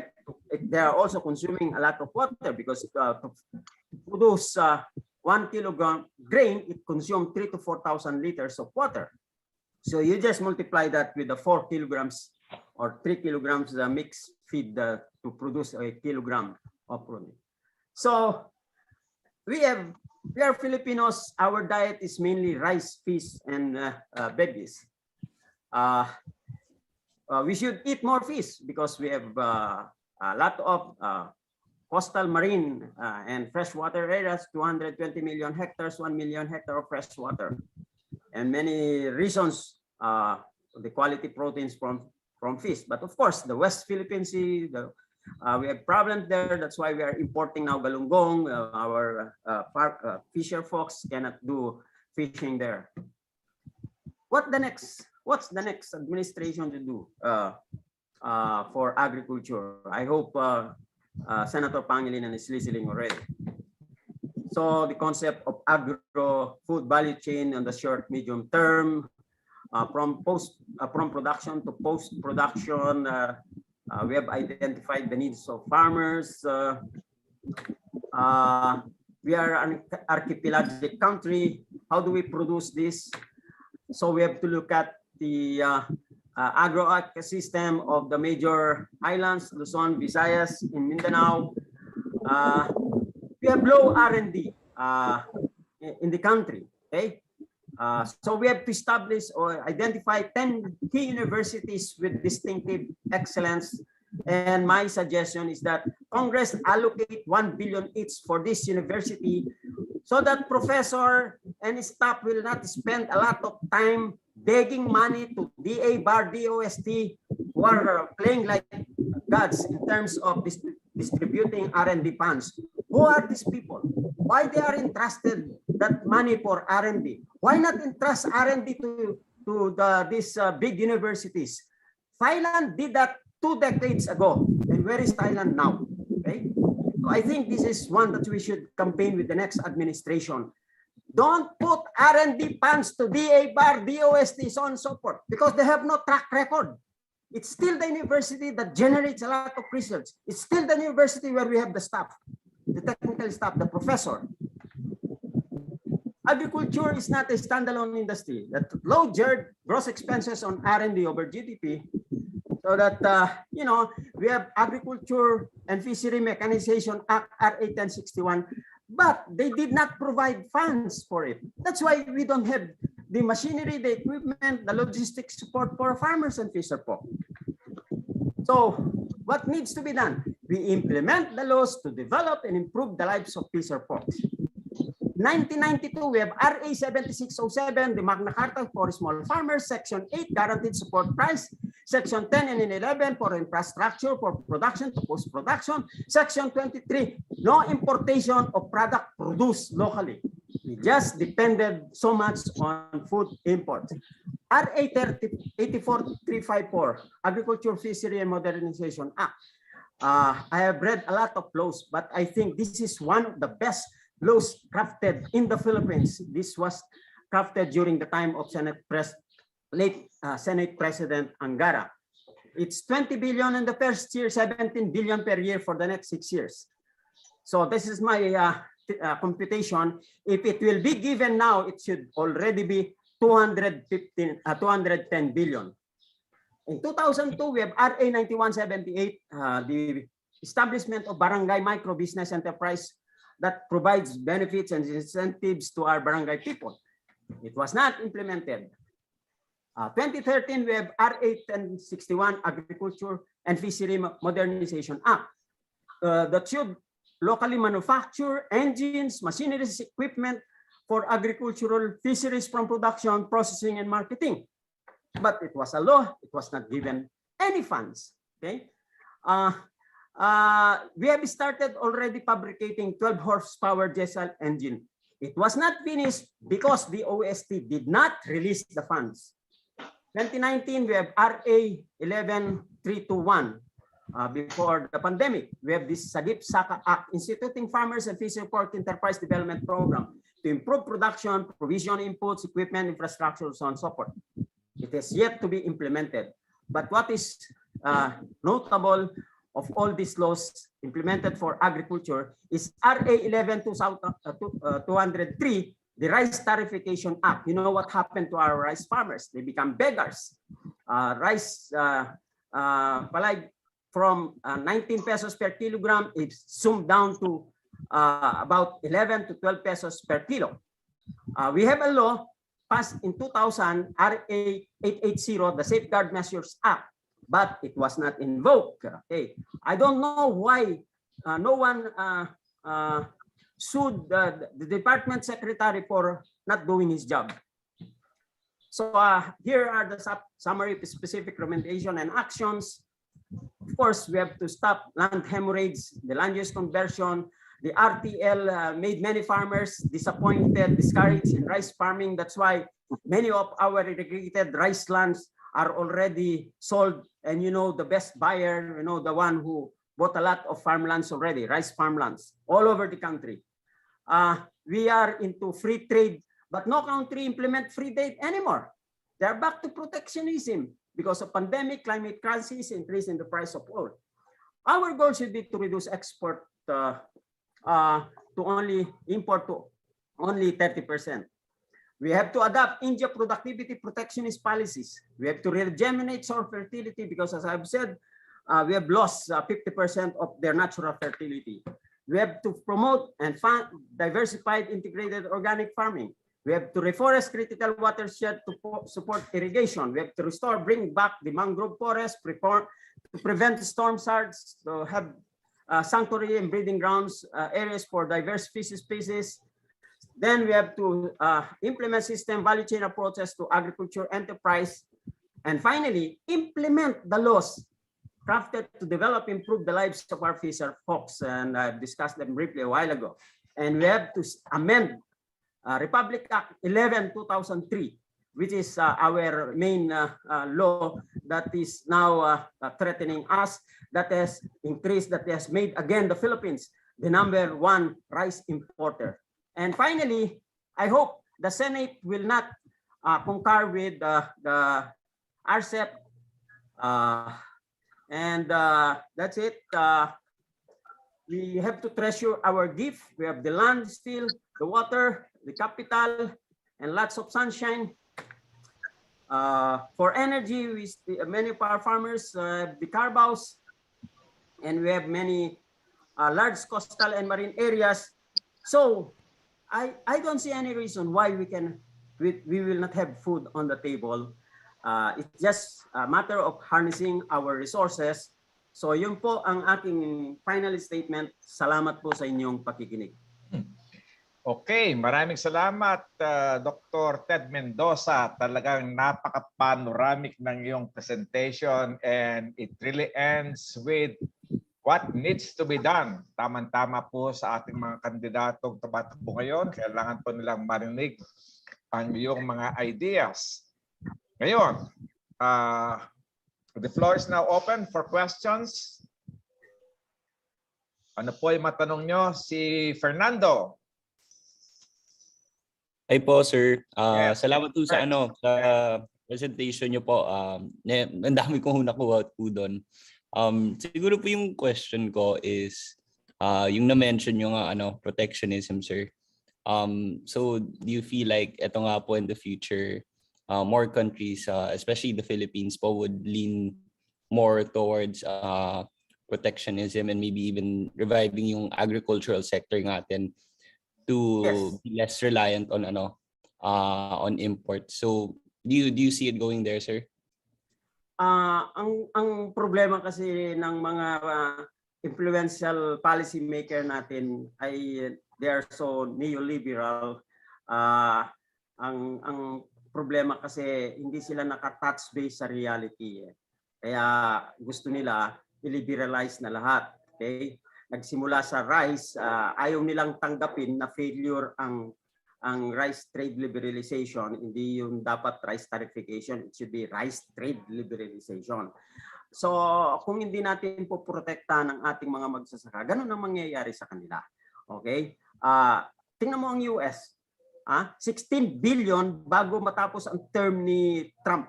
are also consuming a lot of water because to produce 1 kilogram grain, it consumes 3,000 to 4,000 liters of water. So you just multiply that with the 4 kilograms or 3 kilograms mixed feed to produce a kilogram of protein. So we are Filipinos. Our diet is mainly rice, fish, and veggies. We should eat more fish because we have a lot of coastal, marine, and freshwater areas, 220 million hectares, 1 million hectares of freshwater. And many reasons, the quality proteins from fish. But of course, the West Philippine Sea, we have problems there. That's why we are importing now galunggong. Our fisher folks cannot do fishing there. What's the next administration to do for agriculture? I hope Senator Pangilinan is listening already. So the concept of agro-food value chain on the short, medium term, from production to post-production, we have identified the needs of farmers. We are an archipelagic country. How do we produce this? So we have to look at the agro-ecosystem of the major islands, Luzon, Visayas, in Mindanao. We have low R&D in the country. Okay, so we have to establish or identify 10 key universities with distinctive excellence. And my suggestion is that Congress allocate 1 billion each for this university so that professor and staff will not spend a lot of time begging money to DA, BAR, DOST, who are playing like gods in terms of distributing R&D funds. Who are these people? Why they are entrusted that money for R&D? Why not entrust R&D to to these big universities. Thailand did that 2 decades ago. And where is Thailand now? Okay. So I think this is one that we should campaign with the next administration. Don't put R&D funds to DA bar, DOST, so on and so forth, because they have no track record. It's still the university that generates a lot of research. It's still the university where we have the staff, the technical staff, the professor. Agriculture is not a standalone industry. That low gross expenses on R&D over GDP, so that we have Agriculture and Fishery Mechanization Act RA 1061, but they did not provide funds for it. That's why we don't have the machinery, the equipment, the logistics support for farmers and fisher folk. So what needs to be done? We implement the laws to develop and improve the lives of fisher folks. 1992, we have RA 7607, the Magna Carta for Small Farmers, Section 8, Guaranteed Support Price, Section 10 and 11 for infrastructure for production to post-production, Section 23, no importation of product produced locally. We just depended so much on food imports. RA 84354, Agriculture, Fishery and Modernization Act. I have read a lot of laws, but I think this is one of the best laws crafted in the Philippines. This was crafted during the time of late Senate President Angara. It's 20 billion in the first year, 17 billion per year for the next 6 years. So this is my computation. If it will be given now, it should already be 210 billion. In 2002, we have RA 9178, the establishment of Barangay Micro Business Enterprise that provides benefits and incentives to our barangay people. It was not implemented. 2013, we have RA 1061, Agriculture and Fishery Modernization Act, that should locally manufacture engines, machineries, equipment for agricultural fisheries from production, processing, and marketing. But it was a law. It was not given any funds. Okay. We have started already fabricating 12 horsepower diesel engine. It was not finished because the OST did not release the funds. 2019, we have RA 11321. Before the pandemic, we have this Sagip-Saka Act, instituting Farmers and Fisher Pork Enterprise Development Program to improve production, provision inputs, equipment, infrastructure, so on and so forth. It is yet to be implemented. But what is notable of all these laws implemented for agriculture is RA 11203, the Rice Tarification Act. You know what happened to our rice farmers? They become beggars. Rice from 19 pesos per kilogram, it's zoomed down to about 11 to 12 pesos per kilo. We have a law passed in 2000, RA 880, the Safeguard Measures Act, but it was not invoked. Okay, I don't know why no one sued the department secretary for not doing his job. So here are the summary specific recommendation and actions. Of course, we have to stop land hemorrhage, the land use conversion. The RTL made many farmers disappointed, discouraged in rice farming. That's why many of our irrigated rice lands are already sold. And you know, the best buyer, you know, the one who bought a lot of farmlands already, rice farmlands all over the country. We are into free trade, but no country implement free trade anymore. They're back to protectionism because of pandemic, climate crisis, increase in the price of oil. Our goal should be to reduce export to only import to only 30%. We have to adopt India productivity protectionist policies. We have to regenerate soil fertility because, as I've said, we have lost 50% of their natural fertility. We have to promote and fund diversified integrated organic farming. We have to reforest critical watershed to support irrigation. We have to restore, bring back the mangrove forest, to prevent storm surge, to have sanctuary and breeding grounds, areas for diverse species. Then we have to implement system value chain approaches to agriculture enterprise. And finally, implement the laws crafted to develop, improve the lives of our fisher folks. And I've discussed them briefly a while ago. And we have to amend Republic Act 11, 2003 which is our main law that is now threatening us, that has increased, that has made again the Philippines the #1 rice importer. And finally, I hope the Senate will not concur with the RCEP. That's it. We have to treasure our gift. We have the land still, the water, the capital, and lots of sunshine. For energy, many of our farmers have the carbaos, and we have many large coastal and marine areas. So I don't see any reason why we will not have food on the table. It's just a matter of harnessing our resources. So yun po ang aking final statement. Salamat po sa inyong pakikinig. Okay, maraming salamat Dr. Ted Mendoza. Talagang napaka-panoramic ng iyong presentation and it really ends with what needs to be done. Tama-tama po sa ating mga kandidatong tumatakbo ngayon. Kailangan po nilang marinig ang iyong mga ideas. Ngayon, the floor is now open for questions. Ano po yung matanong nyo? Si Fernando. Ay po, sir. Yes, Salamat po sa sa presentation niyo po. Ang dami kong nakuha po doon. Siguro po yung question ko is yung na-mention yung protectionism, sir. So do you feel like ito nga po in the future more countries, especially the Philippines po, would lean more towards protectionism and maybe even reviving yung agricultural sector natin to be less reliant on on import. So do you see it going there, sir? Ang problema kasi ng mga influential policy maker natin ay they are so neoliberal. Ang problema kasi hindi sila naka-touch base sa reality. Kaya gusto nila i-liberalize na lahat. Okay? Nagsimula sa rice, ayaw nilang tanggapin na failure ang rice trade liberalization. Hindi yung dapat rice tarification, it should be rice trade liberalization. So kung hindi natin po protektahan ang ating mga magsasaka, ganun ang mangyayari sa kanila. Okay? Tingnan mo ang US. 16 billion bago matapos ang term ni Trump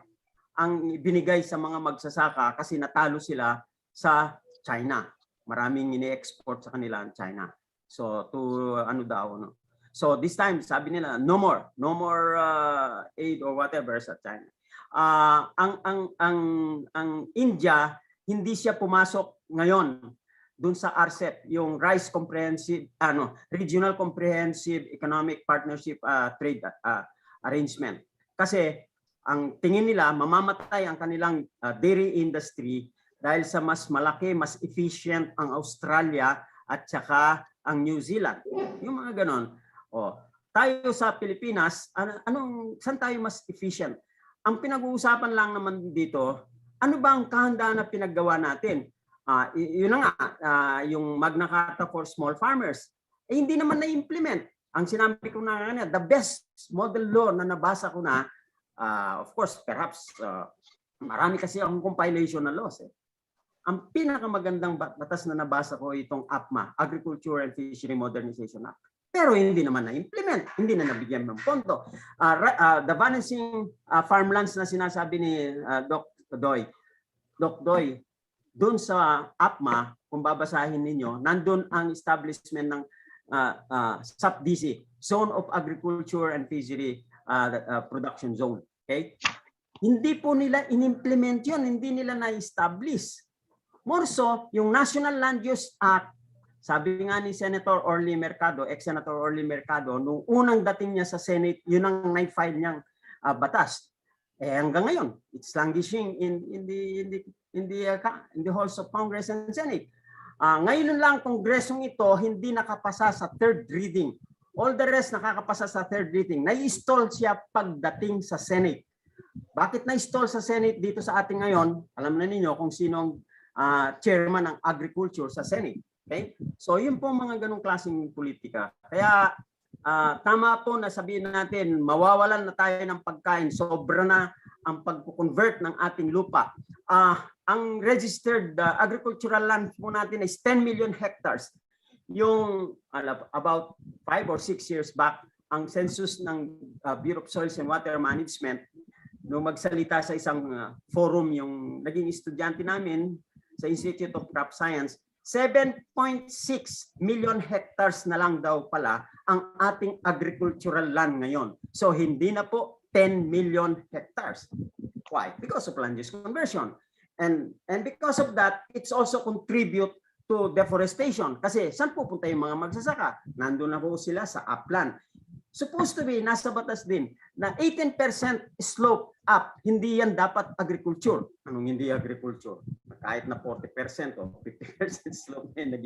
ang binigay sa mga magsasaka kasi natalo sila sa China. Maraming ini-export sa kanila ang China. So to So this time sabi nila no more aid or whatever sa China. Ang India hindi siya pumasok ngayon dun sa RCEP, yung Rice Comprehensive Regional Comprehensive Economic Partnership Trade Arrangement. Kasi ang tingin nila mamamatay ang kanilang dairy industry dahil sa mas malaki, mas efficient ang Australia at saka ang New Zealand. Yung mga ganon. Tayo sa Pilipinas, saan tayo mas efficient? Ang pinag-uusapan lang naman dito, ano ba ang kahandaan na pinaggawa natin? Yun na nga, yung Magna Carta for Small Farmers. Hindi naman na-implement. Ang sinabi ko na nga, the best model law na nabasa ko na, of course, perhaps, marami kasi akong compilation na laws. Ang pinakamagandang batas na nabasa ko itong APMA, Agriculture and Fishery Modernization Act. Pero hindi naman na-implement, hindi na nabigyan ng pondo. The Vanishing Farmlands na sinasabi ni Doc Doy, doon sa APMA, kung babasahin ninyo, nandun ang establishment ng SAPDC, Zone of Agriculture and Fishery Production Zone. Okay? Hindi po nila in-implement yun, hindi nila na-establish. More so, yung National Land Use Act, sabi nga ni Senator Orly Mercado, ex-Senator Orly Mercado, nung unang dating niya sa Senate, yun ang na-file niyang batas. Hanggang ngayon, it's languishing in the halls of Congress and Senate. Ngayon lang kongresong ito hindi nakapasa sa third reading. All the rest nakakapasa sa third reading. Na-install siya pagdating sa Senate. Bakit na-install sa Senate dito sa ating ngayon? Alam na ninyo kung sino ang chairman ng agriculture sa Senate. Okay? So yun po mga ganong klaseng politika. Kaya tama po na sabihin natin, mawawalan na tayo ng pagkain, sobra na ang pag-convert ng ating lupa. Ang registered agricultural land po natin is 10 million hectares. Yung about 5 or 6 years back, ang census ng Bureau of Soils and Water Management, nung magsalita sa isang forum yung naging estudyante namin sa Institute of Crop Science, 7.6 million hectares na lang daw pala ang ating agricultural land ngayon. So hindi na po 10 million hectares. Why? Because of land use conversion. And because of that, it's also contribute to deforestation. Kasi saan pupunta yung mga magsasaka? Nandun na po sila sa upland. Supposed to be, nasa batas din, na 18% slope up, hindi yan dapat agriculture. Anong hindi agriculture? Kahit na 40% o 50% slope na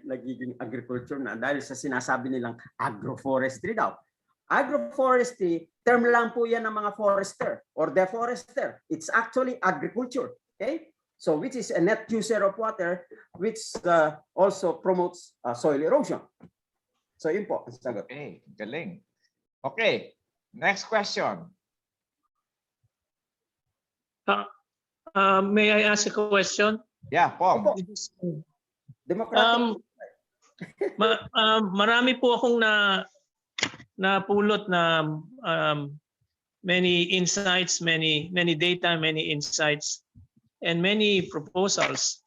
nagiging agriculture na dahil sa sinasabi nilang agroforestry daw. Agroforestry, term lang po yan ng mga forester or deforester. It's actually agriculture. Okay? So which is a net user of water, which also promotes soil erosion. So yun po ang sagot. Okay, galing. Okay, next question. May I ask a question? Yeah, Pom. Democratic. Marami po akong napulot na many insights, many data, many insights, and many proposals.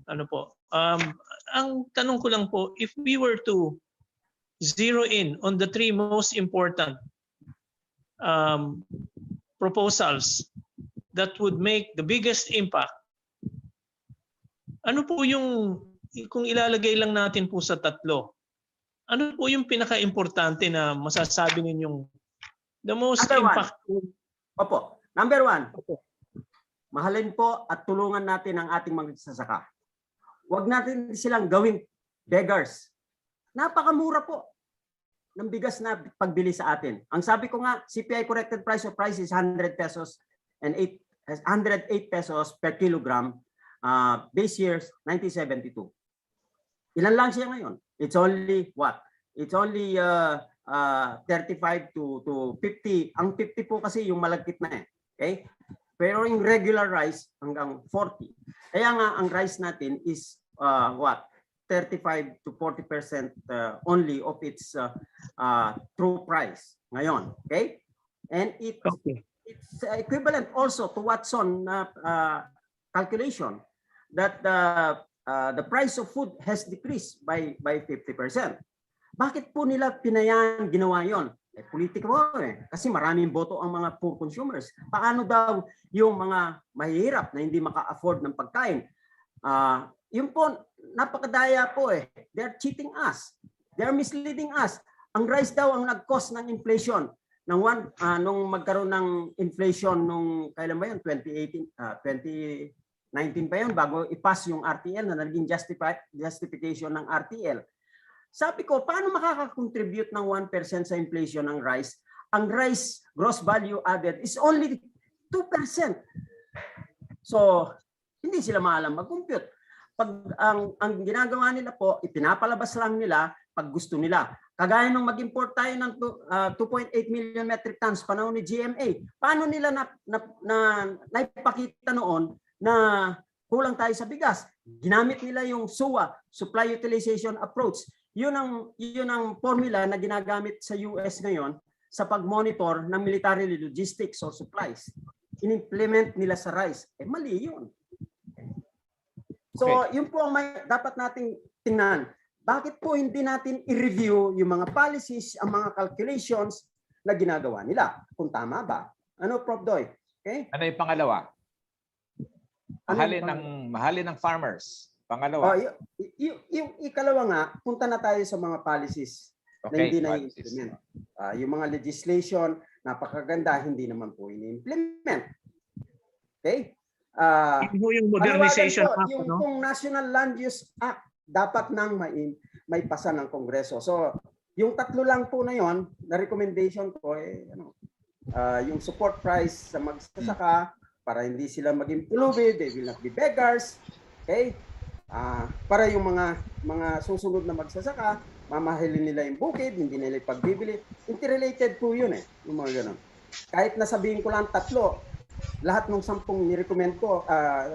Ano po? Ang tanong ko lang po, if we were to zero in on the 3 most important proposals that would make the biggest impact, ano po yung, kung ilalagay lang natin po sa 3, ano po yung pinaka-importante na masasabi ninyong the most impactful? Opo. Number 1, mahalin po at tulungan natin ang ating magsasaka. Huwag natin silang gawing beggars. Napakamura po ng bigas na pagbili sa atin. Ang sabi ko nga, CPI corrected price of rice is 100 pesos and 108 pesos per kilogram base years 1972. Ilan lang siya ngayon? It's only what? It's only 35 to 50. Ang 50 po kasi yung malagkit na eh. Okay? Pero yung regular rice hanggang 40. Kaya nga ang rice natin is what? 35 to 40% only of its true price ngayon. Okay? And it's equivalent also to Watson calculation that the price of food has decreased by 50%. Bakit po nila pinayaan ginawa yon? Politika po eh. Kasi maraming boto ang mga poor consumers. Paano daw yung mga mahihirap na hindi maka-afford ng pagkain? Yun po, napakadaya po eh. They're cheating us. They're misleading us. Ang rice daw ang nag-cause ng inflation. Nung magkaroon ng inflation nung, kailan ba yun? 2019 pa yun, bago i-pass yung RTL na naging justification ng RTL. Sabi ko, paano makaka-contribute ng 1% sa inflation ng rice? Ang rice gross value added is only 2%. So, hindi sila maalam mag-compute. Pag ang ginagawa nila po, ipinapalabas lang nila pag gusto nila. Kagaya nung mag-import tayo ng 2.8 million metric tons panahon ni GMA. Paano nila naipakita noon na kulang tayo sa bigas? Ginamit nila yung SUA, Supply Utilization Approach. Yun ang formula na ginagamit sa US ngayon sa pag-monitor ng military logistics or supplies. In-implement nila sa rice. Mali yun. So, yun po ang dapat nating tingnan. Bakit po hindi natin i-review yung mga policies, ang mga calculations na ginagawa nila? Kung tama ba? Ano, Prof. Doy? Okay? Ano yung pangalawa? Mahalin ng farmers. Pangalawa. Yung ikalawa nga, punta na tayo sa mga policies na hindi na i-implement. Yung mga legislation, napakaganda, hindi naman po i-implement. Okay? Yung modernization act, yung pong National Land Use Act dapat nang may pasa ng Kongreso. So, yung 3 lang po na yon, na recommendation ko yung support price sa magsasaka para hindi sila maging pulubi, they will not be beggars. Okay? Para yung mga susunod na magsasaka mamahalin nila yung bukid, hindi nila pagbibili. Interrelated po yun yung mga ganun. Kahit nasabihin ko lang 3, lahat ng 10 ni-recommend ko,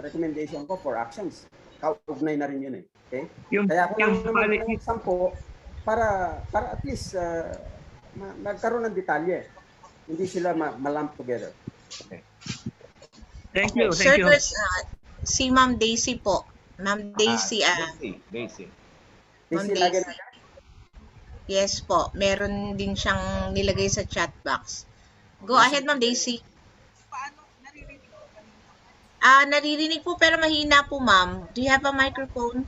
recommendation ko for actions, kaugnay na rin yun Okay? Kaya ako lang naman ng 10 para at least magkaroon ng detalye. Hindi sila ma-lump together. Okay. Thank you. Sir, Thank you. si Ma'am Daisy po. Ma'am Daisy. Daisy. Ma'am Daisy. Yes po. Meron din siyang nilagay sa chat box. Go ahead, Ma'am Daisy. Paano naririnig ko kanina? Naririnig po pero mahina po, Ma'am. Do you have a microphone?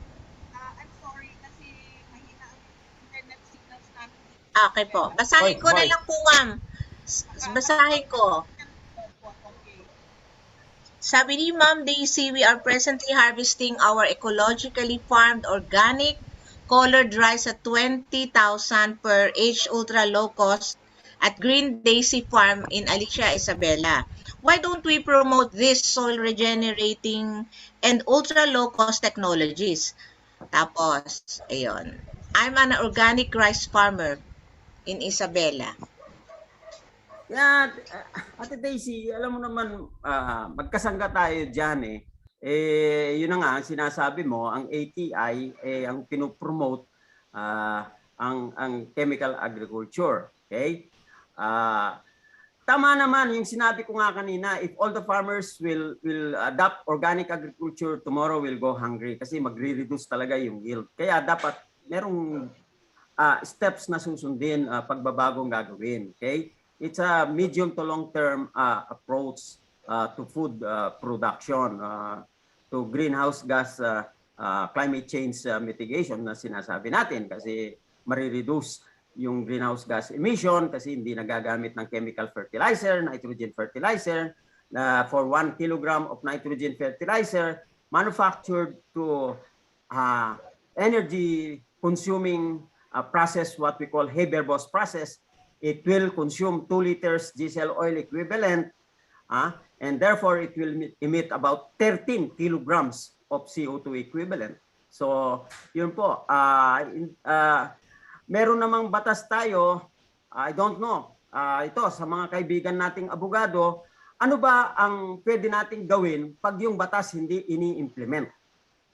I'm sorry kasi mahina ang internet signals namin. Okay po. Basahin ko na lang po, Ma'am. Basahin ko. Okay. Sabi ni Ma'am Daisy, we are presently harvesting our ecologically farmed organic colored rice at 20,000 per each ultra low cost at Green Daisy Farm in Alicia, Isabela. Why don't we promote this soil regenerating and ultra low cost technologies? Tapos, ayun. I'm an organic rice farmer in Isabela. Yeah, Ate Daisy, alam mo naman, magkasangga tayo dyan yun na nga, sinasabi mo, ang ATI, ang pinopromote, ang chemical agriculture. Okay? Tama naman yung sinabi ko nga kanina, if all the farmers will adopt organic agriculture, tomorrow will go hungry kasi magre-reduce talaga yung yield. Kaya dapat merong steps na susundin, pagbabagong gagawin. Okay? It's a medium to long-term approach to food production, to greenhouse gas climate change mitigation na sinasabi natin kasi marireduce yung greenhouse gas emission kasi hindi nagagamit ng chemical fertilizer, nitrogen fertilizer, na for 1 kilogram of nitrogen fertilizer manufactured to energy consuming process, what we call Haber-Bosch process, it will consume 2 liters diesel oil equivalent, and therefore it will emit about 13 kilograms of CO2 equivalent. So, yun po. Meron namang batas tayo, I don't know, ito sa mga kaibigan nating abogado, ano ba ang pwede nating gawin pag yung batas hindi ini-implement?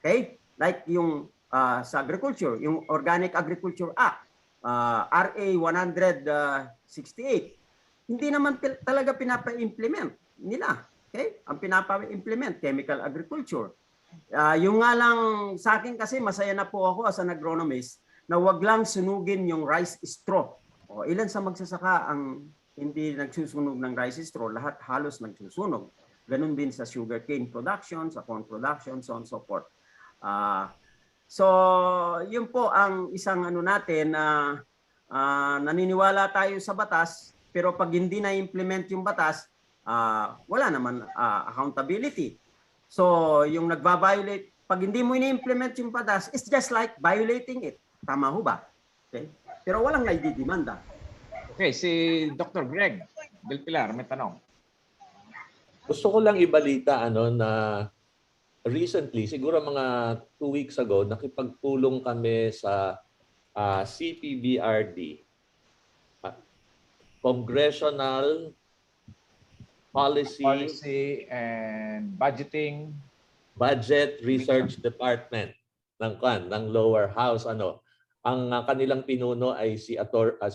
Okay? Like yung sa agriculture, yung Organic Agriculture Act, RA 168, hindi naman talaga pinapa-implement nila. Okay? Ang pinapa-implement, chemical agriculture. Yung nga lang sa akin kasi masaya na po ako as an agronomist na wag lang sunugin yung rice straw. O, ilan sa magsasaka ang hindi nagsusunog ng rice straw, lahat halos nagsusunog. Ganun din sa sugarcane production, sa corn production, so on and so forth. So, yun po ang isang ano natin na naniniwala tayo sa batas, pero pag hindi na-implement yung batas, wala naman accountability. So, yung nagva-violate, pag hindi mo ini-implement yung batas, it's just like violating it. Tama ho ba? Okay? Pero walang naididimanda. Okay, si Dr. Greg Del Pilar, may tanong. Gusto ko lang ibalita na recently, siguro mga 2 weeks ago, nakipagpulong kami sa CPBRD, Congressional Policy and Budgeting. Budget Research Department ng lower house. Ang kanilang pinuno ay si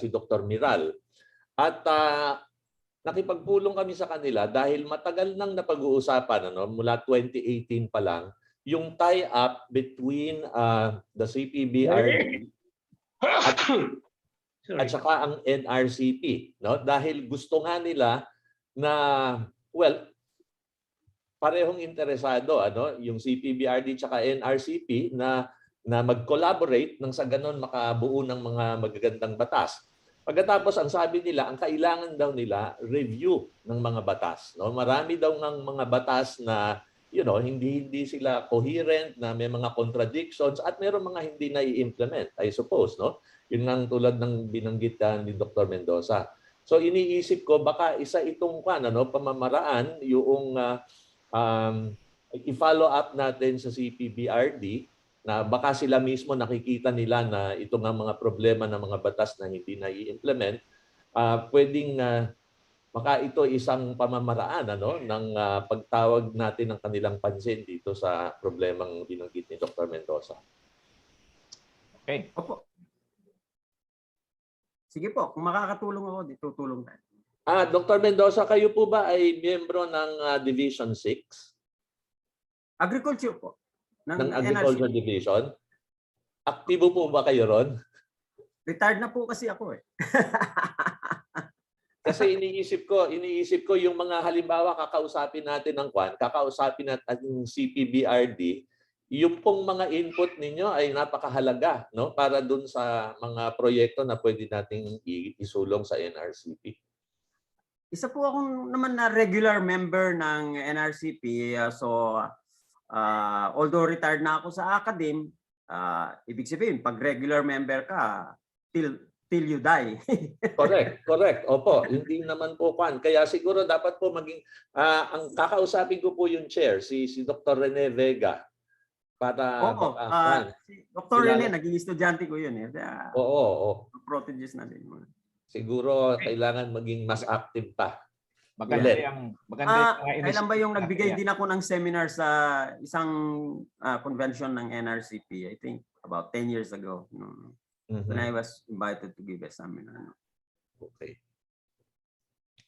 Dr. Miral. At nakipagpulong kami sa kanila dahil matagal nang napag-uusapan mula 2018 pa lang yung tie-up between the CPBRD at saka ang NRCP, dahil gusto nga nila na parehong interesado yung CPBRD at saka NRCP na mag-collaborate nang sa ganon makabuo ng mga magagandang batas. Pagkatapos, ang sabi nila, ang kailangan daw nila, review ng mga batas. Marami daw ng mga batas na hindi sila coherent, na may mga contradictions, at mayroong mga hindi na i-implement, I suppose. Yun nga tulad ng binanggit ni Dr. Mendoza. So iniisip ko, baka isa itong pamamaraan, yung i-follow up natin sa CPBRD na baka sila mismo nakikita nila na ito nga mga problema ng mga batas na hindi na i-implement, pwedeng baka ito isang pamamaraan ng pagtawag natin ng kanilang pansin dito sa problemang binanggit ni Dr. Mendoza. Okay. Opo. Sige po, kung makakatulong ako, tutulong tayo. Dr. Mendoza, kayo po ba ay miyembro ng Division 6? Agriculture po. Ng Agriculture Division? Aktibo po ba kayo ron? Retired na po kasi ako eh. Kasi iniisip ko yung mga halimbawa kakausapin natin ng kakausapin natin ng CPBRD, yung pong mga input ninyo ay napakahalaga, no, para dun sa mga proyekto na pwede nating isulong sa NRCP. Isa po akong naman na regular member ng NRCP. Although retired na ako sa academe, ibig sabihin, pag regular member ka, till you die. Correct. Opo, hindi naman po kwan. Kaya siguro dapat po maging ang kakausapin ko po yung chair, si Dr. Rene Vega. Para si Dr. Rene, naging estudyante ko yun eh. Oo. Proteges na din. Siguro kailangan maging mas active pa. Maganda yung kailan ba yung nagbigay din ako ng seminar sa isang convention ng NRCP? I think about 10 years ago. When I was invited to give a seminar. Okay.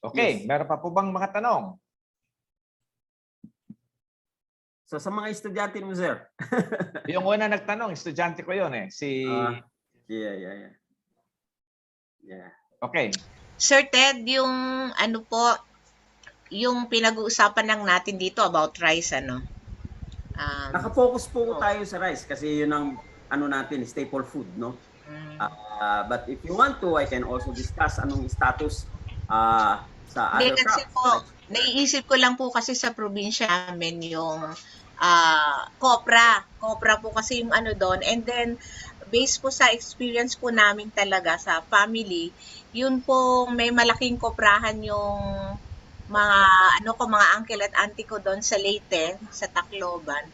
Okay, meron pa po bang mga tanong? So sa mga estudyante mo, sir. Yung una nagtanong, estudyante ko yun eh. Yeah. Okay. Sir Ted, yung ano po, yung pinag-uusapan lang natin dito about rice, ano? Nakafocus po tayo sa rice kasi yun ang natin, staple food, no? But if you want to, I can also discuss anong status sa other crops. Naiisip ko lang po kasi sa probinsya namin yung Copra. Copra po kasi yung ano doon. And then, based po sa experience po namin talaga sa family, yun po may malaking koprahan yung mga mga uncle at auntie ko doon sa Leyte, sa Tacloban.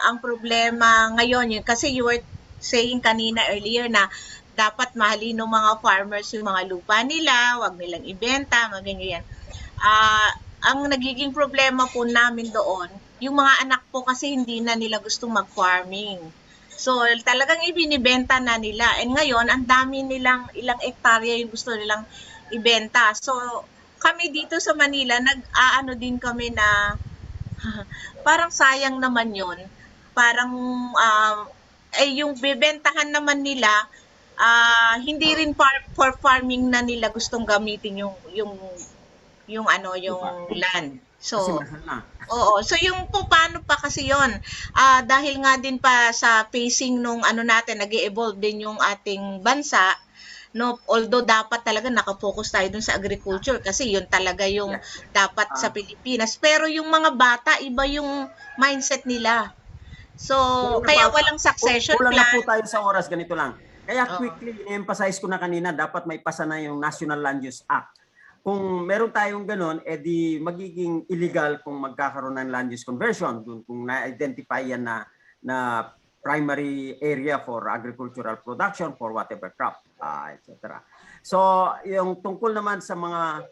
Ang problema ngayon yun, kasi you were saying kanina earlier na dapat mahalin ng mga farmers yung mga lupa nila, wag nilang ibenta, mga ganyan. Ang nagiging problema po namin doon, yung mga anak po kasi hindi na nila gustong mag-farming. So talagang ibinibenta na nila. And ngayon, ang dami nilang ilang hektarya yung gusto nilang ibenta. So kami dito sa Manila, nag-aano din kami na parang sayang naman yon. Parang yung bebentahan naman nila, hindi rin for farming na nila gustong gamitin yung land. So, oo. So yung paano pa kasi yon? Dahil nga din pa sa pacing nung natin, nag-evolve din yung ating bansa. No, although dapat talaga nakafocus tayo dun sa agriculture kasi yun talaga yung dapat sa Pilipinas. Pero yung mga bata, iba yung mindset nila. So, kaya walang succession plan. Kulang na po tayo sa oras, ganito lang. Kaya quickly, emphasize ko na kanina, dapat may pasa na yung National Land Use Act. Kung meron tayong ganun, edi magiging illegal kung magkakaroon ng land use conversion. Kung na-identify yan na primary area for agricultural production for whatever crop, etc. So, yung tungkol naman sa mga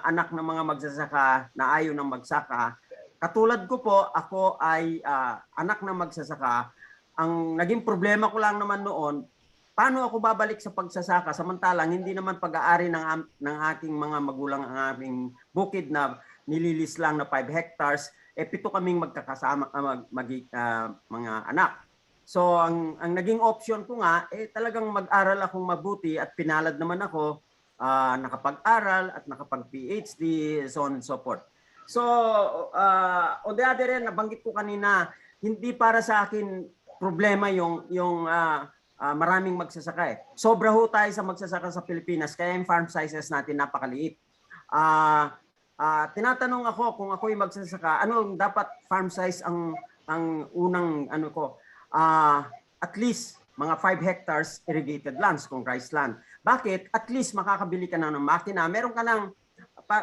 anak ng mga magsasaka na ayaw ng magsaka, katulad ko po, ako ay anak ng magsasaka. Ang naging problema ko lang naman noon, paano ako babalik sa pagsasaka samantalang hindi naman pag-aari ng aking mga magulang ang aming bukid na nililis lang na 5 hectares, 7 kaming magkakasama mga anak. So ang naging option ko nga talagang mag-aral akong mabuti at pinalad naman ako, nakapag-aral at nakapag-PhD, so on and so forth. So on the other end, nabanggit ko kanina, hindi para sa akin problema yung maraming magsasaka. Sobra ho tayo sa magsasaka sa Pilipinas, kaya yung farm sizes natin napakaliit. Tinatanong ako kung ako'y magsasaka, ano dapat farm size ang unang at least mga 5 hectares irrigated lands kung rice land. Bakit? At least makakabili ka na ng makina. Meron ka ng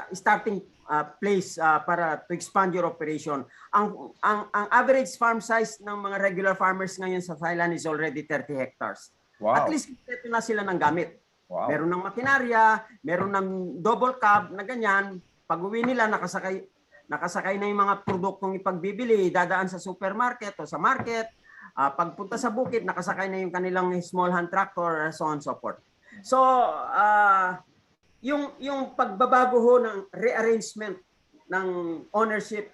starting place para to expand your operation. Ang average farm size ng mga regular farmers ngayon sa Thailand is already 30 hectares. Wow. At least ito na sila ng gamit. Wow. Meron ng makinarya, meron ng double cab na ganyan. Pag-uwi nila, nakasakay na yung mga produktong ipagbibili, dadaan sa supermarket o sa market. Pagpunta sa bukid, nakasakay na yung kanilang small hand tractor, so on and so forth. So, yung pagbabago ho ng rearrangement ng ownership,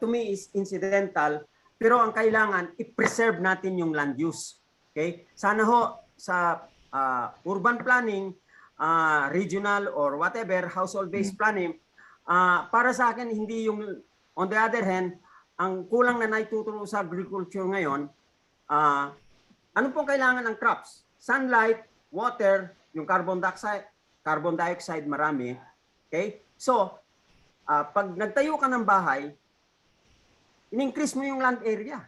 to me is incidental, pero ang kailangan, i-preserve natin yung land use. Okay? Sana ho sa urban planning, regional or whatever, household-based planning, para sa akin, hindi yung, on the other hand, ang kulang na naituturo sa agriculture ngayon, ano pong kailangan ng crops? Sunlight, water, yung carbon dioxide marami. Okay? So, pag nagtayo ka ng bahay, in-increase mo yung land area.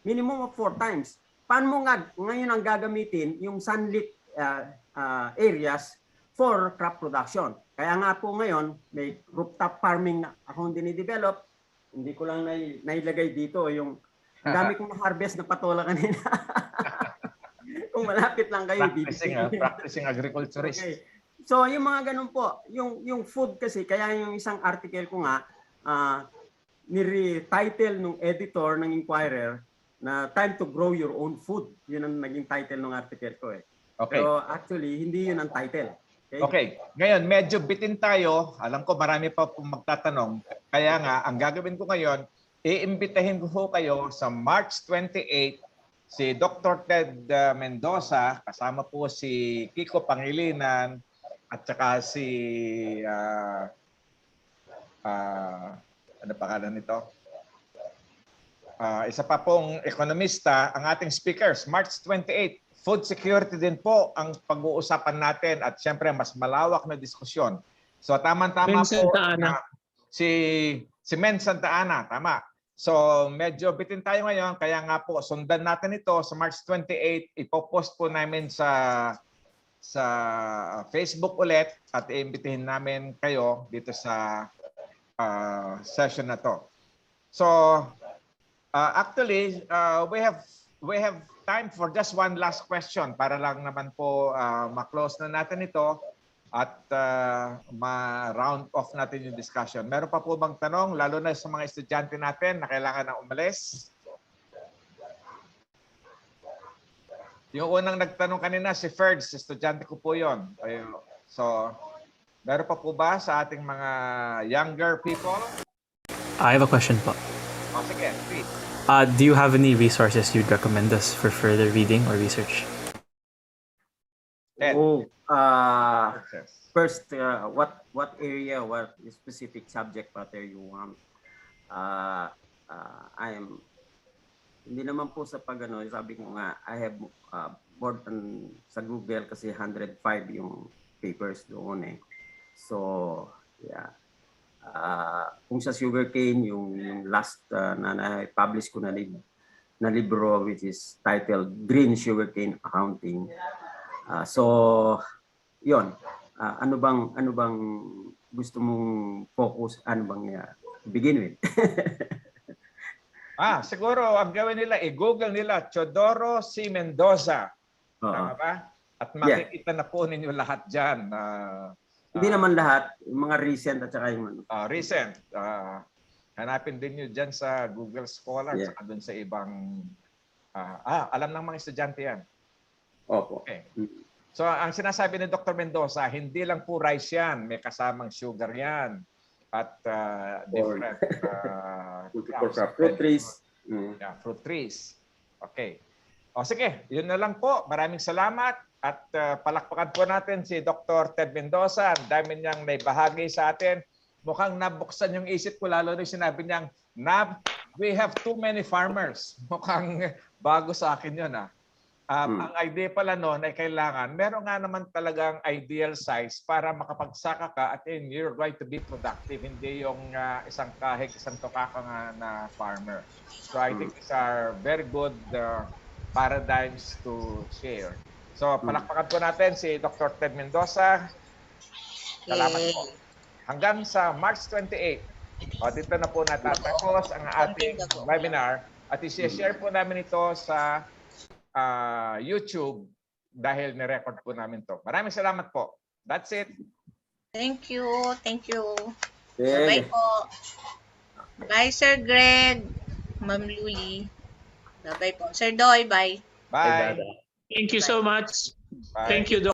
Minimum of 4 times. Paano mo ngayon ang gagamitin yung sunlit areas for crop production? Kaya nga po ngayon, may rooftop farming na akong dinidevelop. Hindi ko lang nailagay dito yung ang dami kong harvest na patola kanina. Kung malapit lang kayo dito. Practicing agriculturist. Okay. So yung mga ganun po, yung food kasi, kaya yung isang article ko nga, nire-title nung editor ng Inquirer na Time to Grow Your Own Food. Yun ang naging title ng article ko eh. Okay. Pero actually, hindi yun ang title. Okay. Ngayon, medyo bitin tayo. Alam ko marami pa pong magtatanong. Kaya nga, ang gagawin ko ngayon, iimbitahin ko kayo sa March 28 si Dr. Ted Mendoza, kasama po si Kiko Pangilinan at saka si ano pangalan nito? Isa pa pong ekonomista, ang ating speakers, March 28. Food security din po ang pag-uusapan natin at siyempre mas malawak na diskusyon. So tama-tama po si Men Santa Ana, tama. So medyo bitin tayo ngayon, kaya nga po sundan natin ito sa March 28. Ipopost po namin sa Facebook ulit at iimbitahin namin kayo dito sa session na to. So actually we have time for just one last question para lang naman po ma-close na natin ito at ma-round off natin yung discussion. Meron pa po bang tanong, lalo na sa mga estudyante natin na kailangan na umalis? Yung unang nagtanong kanina, si Ferds, estudyante ko po yun. So, meron pa po ba sa ating mga younger people? I have a question po. Sige, please. Do you have any resources you'd recommend us for further reading or research? First, what area, what specific subject matter you want? Hindi naman po sa pagano, sabi ko nga, I have more than sa Google kasi 105 yung papers doon eh. So, yeah. Kung sa sugarcane, yung last na na-publish ko na libro which is titled Green Sugarcane Accounting. So, yon. Ano bang gusto mong focus? Ano bang begin with? Siguro ang gawin nila, i-google nila Teodoro C. Mendoza. Tama ba? At makikita na po ninyo lahat dyan. Hindi naman lahat, yung mga recent at saka yung recent. Hanapin din nyo dyan sa Google Scholar at saka dun sa ibang alam ng mga estudyante yan. Opo. Okay. So ang sinasabi ni Dr. Mendoza, hindi lang po rice yan, may kasamang sugar yan at different fruit trees. Yeah, fruit trees. Okay. O sige, yun na lang po. Maraming salamat. At palakpakan po natin si Dr. Ted Mendoza. Ang dami niyang naibahagi sa atin. Mukhang nabuksan yung isip ko, lalo na sinabi niyang, we have too many farmers. Mukhang bago sa akin yun. Ang idea pala noon ay kailangan, meron nga naman talagang ideal size para makapagsaka ka at you're going to be productive. Hindi yung isang kahig, isang tukaka nga na farmer. So I think these are very good paradigms to share. So, palakpakan po natin si Dr. Ted Mendoza. Salamat po. hanggang sa March 28. O, dito na po natatapos ang ating webinar at i-share po namin ito sa YouTube dahil ni-record po namin to. Maraming salamat po. That's it. Thank you. Thank you. Sige. Bye po. Bye, Sir Greg. Ma'am Luli. Bye po. Sir Doy, bye. Bye. Dada. Thank you so much. Bye. Thank you,